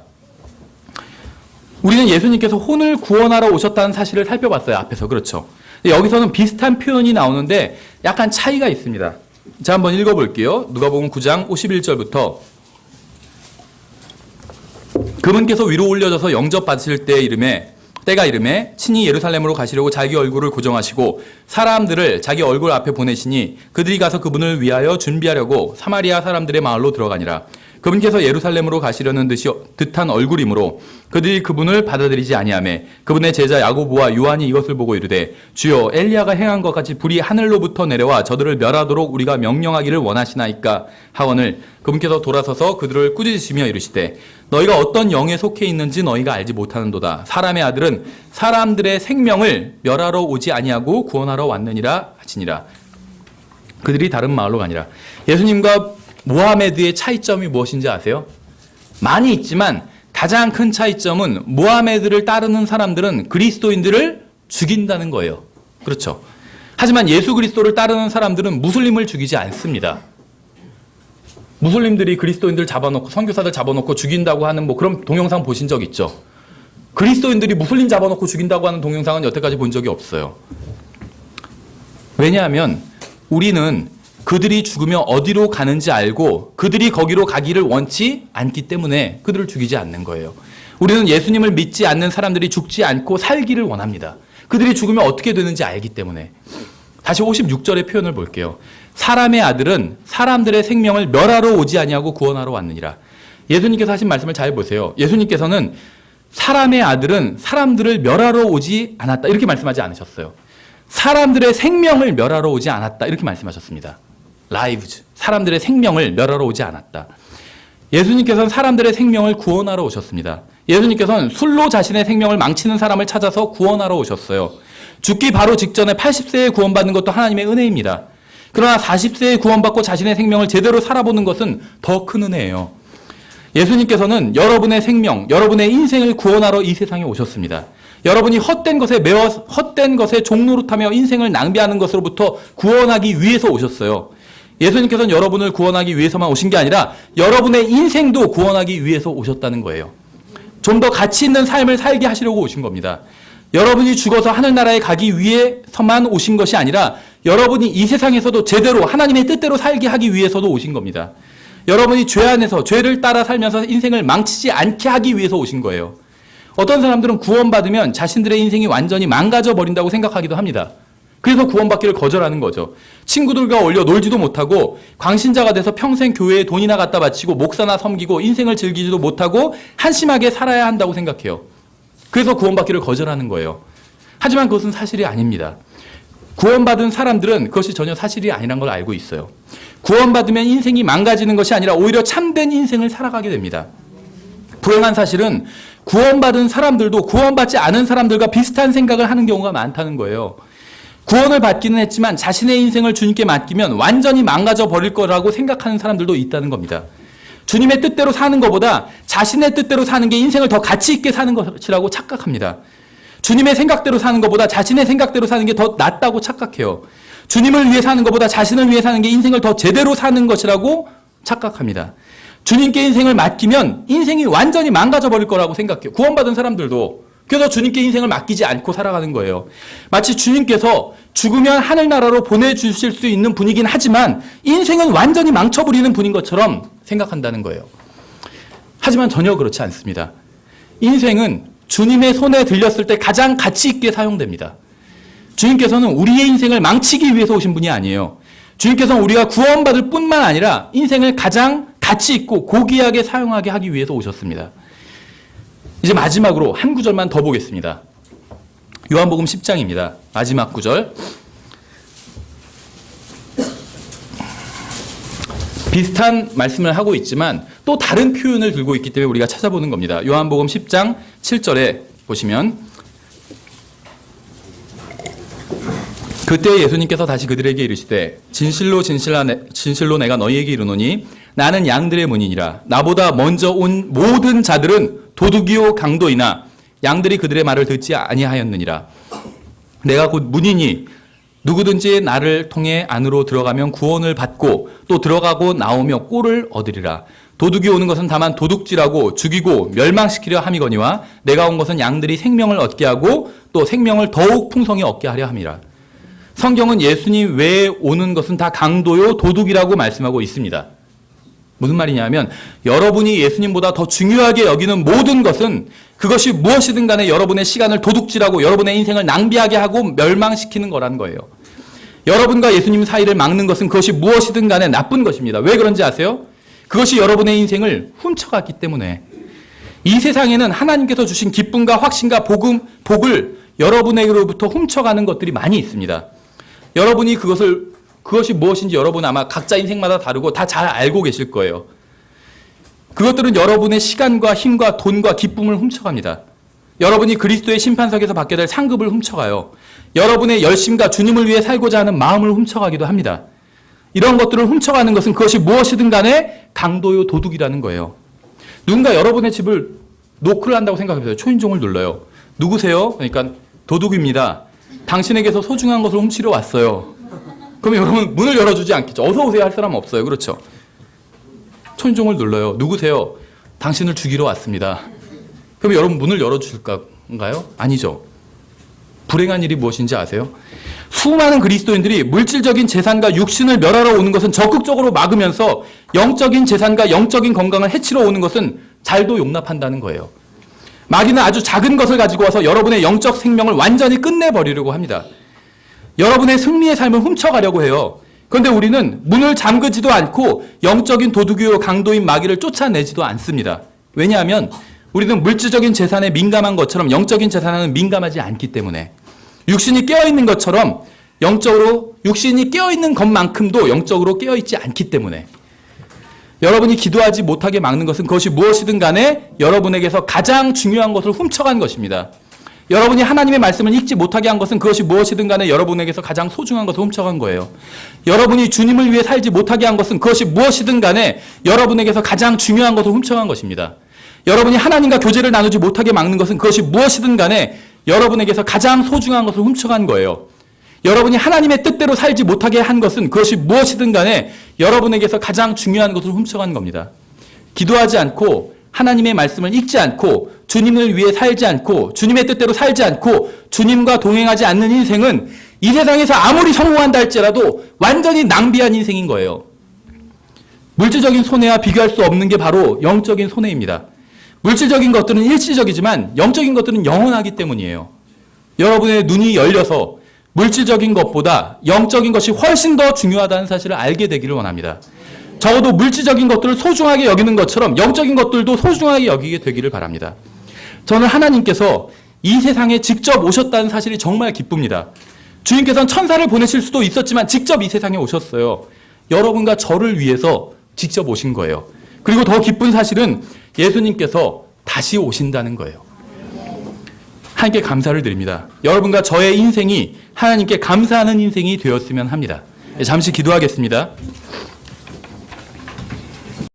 우리는 예수님께서 혼을 구원하러 오셨다는 사실을 살펴봤어요. 앞에서. 그렇죠. 여기서는 비슷한 표현이 나오는데 약간 차이가 있습니다. 자, 한번 읽어볼게요. 누가복음 9장 51절부터 그분께서 위로 올려져서 영접받으실 때가 이름에 친히 예루살렘으로 가시려고 자기 얼굴을 고정하시고 사람들을 자기 얼굴 앞에 보내시니 그들이 가서 그분을 위하여 준비하려고 사마리아 사람들의 마을로 들어가니라. 그분께서 예루살렘으로 가시려는 듯한 얼굴이므로 그들이 그분을 받아들이지 아니하매 그분의 제자 야고보와 요한이 이것을 보고 이르되 주여 엘리야가 행한 것 같이 불이 하늘로부터 내려와 저들을 멸하도록 우리가 명령하기를 원하시나이까 하거늘 그분께서 돌아서서 그들을 꾸짖으시며 이르시되 너희가 어떤 영에 속해 있는지 너희가 알지 못하는도다. 사람의 아들은 사람들의 생명을 멸하러 오지 아니하고 구원하러 왔느니라 하시니라. 그들이 다른 마을로 가니라. 예수님과 모하메드의 차이점이 무엇인지 아세요? 많이 있지만 가장 큰 차이점은 모하메드를 따르는 사람들은 그리스도인들을 죽인다는 거예요. 그렇죠. 하지만 예수 그리스도를 따르는 사람들은 무슬림을 죽이지 않습니다. 무슬림들이 그리스도인들 잡아놓고 선교사들 잡아놓고 죽인다고 하는 뭐 그런 동영상 보신 적 있죠? 그리스도인들이 무슬림 잡아놓고 죽인다고 하는 동영상은 여태까지 본 적이 없어요. 왜냐하면 우리는 그들이 죽으면 어디로 가는지 알고 그들이 거기로 가기를 원치 않기 때문에 그들을 죽이지 않는 거예요. 우리는 예수님을 믿지 않는 사람들이 죽지 않고 살기를 원합니다. 그들이 죽으면 어떻게 되는지 알기 때문에. 다시 56절의 표현을 볼게요. 사람의 아들은 사람들의 생명을 멸하러 오지 아니하고 구원하러 왔느니라. 예수님께서 하신 말씀을 잘 보세요. 예수님께서는 사람의 아들은 사람들을 멸하러 오지 않았다 이렇게 말씀하지 않으셨어요. 사람들의 생명을 멸하러 오지 않았다 이렇게 말씀하셨습니다. lives, 사람들의 생명을 멸하러 오지 않았다. 예수님께서는 사람들의 생명을 구원하러 오셨습니다. 예수님께서는 술로 자신의 생명을 망치는 사람을 찾아서 구원하러 오셨어요. 죽기 바로 직전에 80세에 구원받는 것도 하나님의 은혜입니다. 그러나 40세에 구원받고 자신의 생명을 제대로 살아보는 것은 더 큰 은혜예요. 예수님께서는 여러분의 생명, 여러분의 인생을 구원하러 이 세상에 오셨습니다. 여러분이 헛된 것에 종노릇하며 인생을 낭비하는 것으로부터 구원하기 위해서 오셨어요. 예수님께서는 여러분을 구원하기 위해서만 오신 게 아니라 여러분의 인생도 구원하기 위해서 오셨다는 거예요. 좀 더 가치 있는 삶을 살게 하시려고 오신 겁니다. 여러분이 죽어서 하늘나라에 가기 위해서만 오신 것이 아니라 여러분이 이 세상에서도 제대로 하나님의 뜻대로 살게 하기 위해서도 오신 겁니다. 여러분이 죄 안에서 죄를 따라 살면서 인생을 망치지 않게 하기 위해서 오신 거예요. 어떤 사람들은 구원받으면 자신들의 인생이 완전히 망가져 버린다고 생각하기도 합니다. 그래서 구원받기를 거절하는 거죠. 친구들과 어울려 놀지도 못하고 광신자가 돼서 평생 교회에 돈이나 갖다 바치고 목사나 섬기고 인생을 즐기지도 못하고 한심하게 살아야 한다고 생각해요. 그래서 구원받기를 거절하는 거예요. 하지만 그것은 사실이 아닙니다. 구원받은 사람들은 그것이 전혀 사실이 아니란 걸 알고 있어요. 구원받으면 인생이 망가지는 것이 아니라 오히려 참된 인생을 살아가게 됩니다. 불행한 사실은 구원받은 사람들도 구원받지 않은 사람들과 비슷한 생각을 하는 경우가 많다는 거예요. 구원을 받기는 했지만 자신의 인생을 주님께 맡기면 완전히 망가져 버릴 거라고 생각하는 사람들도 있다는 겁니다. 주님의 뜻대로 사는 것보다 자신의 뜻대로 사는 게 인생을 더 가치 있게 사는 것이라고 착각합니다. 주님의 생각대로 사는 것보다 자신의 생각대로 사는 게 더 낫다고 착각해요. 주님을 위해 사는 것보다 자신을 위해 사는 게 인생을 더 제대로 사는 것이라고 착각합니다. 주님께 인생을 맡기면 인생이 완전히 망가져 버릴 거라고 생각해요. 구원받은 사람들도. 그래서 주님께 인생을 맡기지 않고 살아가는 거예요. 마치 주님께서 죽으면 하늘나라로 보내주실 수 있는 분이긴 하지만 인생은 완전히 망쳐버리는 분인 것처럼 생각한다는 거예요. 하지만 전혀 그렇지 않습니다. 인생은 주님의 손에 들렸을 때 가장 가치 있게 사용됩니다. 주님께서는 우리의 인생을 망치기 위해서 오신 분이 아니에요. 주님께서는 우리가 구원받을 뿐만 아니라 인생을 가장 가치 있고 고귀하게 사용하게 하기 위해서 오셨습니다. 이제 마지막으로 한 구절만 더 보겠습니다. 요한복음 10장입니다. 마지막 구절. 비슷한 말씀을 하고 있지만 또 다른 표현을 들고 있기 때문에 우리가 찾아보는 겁니다. 요한복음 10장 7절에 보시면 그때 예수님께서 다시 그들에게 이르시되 진실로 진실로 내가 너희에게 이르노니 나는 양들의 문이니라. 나보다 먼저 온 모든 자들은 도둑이요 강도이나 양들이 그들의 말을 듣지 아니하였느니라. 내가 곧 문이니 누구든지 나를 통해 안으로 들어가면 구원을 받고 또 들어가고 나오며 꼴을 얻으리라. 도둑이 오는 것은 다만 도둑질하고 죽이고 멸망시키려 함이거니와 내가 온 것은 양들이 생명을 얻게 하고 또 생명을 더욱 풍성히 얻게 하려 함이라. 성경은 예수님 외에 오는 것은 다 강도요 도둑이라고 말씀하고 있습니다. 무슨 말이냐면 여러분이 예수님보다 더 중요하게 여기는 모든 것은 그것이 무엇이든 간에 여러분의 시간을 도둑질하고 여러분의 인생을 낭비하게 하고 멸망시키는 거라는 거예요. 여러분과 예수님 사이를 막는 것은 그것이 무엇이든 간에 나쁜 것입니다. 왜 그런지 아세요? 그것이 여러분의 인생을 훔쳐갔기 때문에. 이 세상에는 하나님께서 주신 기쁨과 확신과 복을 여러분에게로부터 훔쳐가는 것들이 많이 있습니다. 여러분이 그것이 무엇인지 여러분 아마 각자 인생마다 다르고 다 잘 알고 계실 거예요. 그것들은 여러분의 시간과 힘과 돈과 기쁨을 훔쳐갑니다. 여러분이 그리스도의 심판석에서 받게 될 상급을 훔쳐가요. 여러분의 열심과 주님을 위해 살고자 하는 마음을 훔쳐가기도 합니다. 이런 것들을 훔쳐가는 것은 그것이 무엇이든 간에 강도요 도둑이라는 거예요. 누군가 여러분의 집을 노크를 한다고 생각해보세요. 초인종을 눌러요. 누구세요? 그러니까 도둑입니다. 당신에게서 소중한 것을 훔치러 왔어요. 그러면 여러분 문을 열어주지 않겠죠. 어서 오세요 할 사람은 없어요. 그렇죠? 초인종을 눌러요. 누구세요? 당신을 죽이러 왔습니다. 그러면 여러분 문을 열어주실까요? 아니죠. 불행한 일이 무엇인지 아세요? 수많은 그리스도인들이 물질적인 재산과 육신을 멸하러 오는 것은 적극적으로 막으면서 영적인 재산과 영적인 건강을 해치러 오는 것은 잘도 용납한다는 거예요. 마귀는 아주 작은 것을 가지고 와서 여러분의 영적 생명을 완전히 끝내버리려고 합니다. 여러분의 승리의 삶을 훔쳐가려고 해요. 그런데 우리는 문을 잠그지도 않고 영적인 도둑이요 강도인 마귀를 쫓아내지도 않습니다. 왜냐하면 우리는 물질적인 재산에 민감한 것처럼 영적인 재산에는 민감하지 않기 때문에. 육신이 깨어있는 것처럼 영적으로 육신이 깨어있는 것만큼도 영적으로 깨어있지 않기 때문에. 여러분이 기도하지 못하게 막는 것은 그것이 무엇이든 간에 여러분에게서 가장 중요한 것을 훔쳐간 것입니다. 여러분이 하나님의 말씀을 읽지 못하게 한 것은 그것이 무엇이든 간에 여러분에게서 가장 소중한 것을 훔쳐간 거예요. 여러분이 주님을 위해 살지 못하게 한 것은 그것이 무엇이든 간에 여러분에게서 가장 중요한 것을 훔쳐간 것입니다. 여러분이 하나님과 교제를 나누지 못하게 막는 것은 그것이 무엇이든 간에 여러분에게서 가장 소중한 것을 훔쳐간 거예요. 여러분이 하나님의 뜻대로 살지 못하게 한 것은 그것이 무엇이든 간에 여러분에게서 가장 중요한 것을 훔쳐간 겁니다. 기도하지 않고 하나님의 말씀을 읽지 않고 주님을 위해 살지 않고 주님의 뜻대로 살지 않고 주님과 동행하지 않는 인생은 이 세상에서 아무리 성공한다 할지라도 완전히 낭비한 인생인 거예요. 물질적인 손해와 비교할 수 없는 게 바로 영적인 손해입니다. 물질적인 것들은 일시적이지만 영적인 것들은 영원하기 때문이에요. 여러분의 눈이 열려서 물질적인 것보다 영적인 것이 훨씬 더 중요하다는 사실을 알게 되기를 원합니다. 적어도 물질적인 것들을 소중하게 여기는 것처럼 영적인 것들도 소중하게 여기게 되기를 바랍니다. 저는 하나님께서 이 세상에 직접 오셨다는 사실이 정말 기쁩니다. 주님께서는 천사를 보내실 수도 있었지만 직접 이 세상에 오셨어요. 여러분과 저를 위해서 직접 오신 거예요. 그리고 더 기쁜 사실은 예수님께서 다시 오신다는 거예요. 하나님께 감사를 드립니다. 여러분과 저의 인생이 하나님께 감사하는 인생이 되었으면 합니다. 잠시 기도하겠습니다.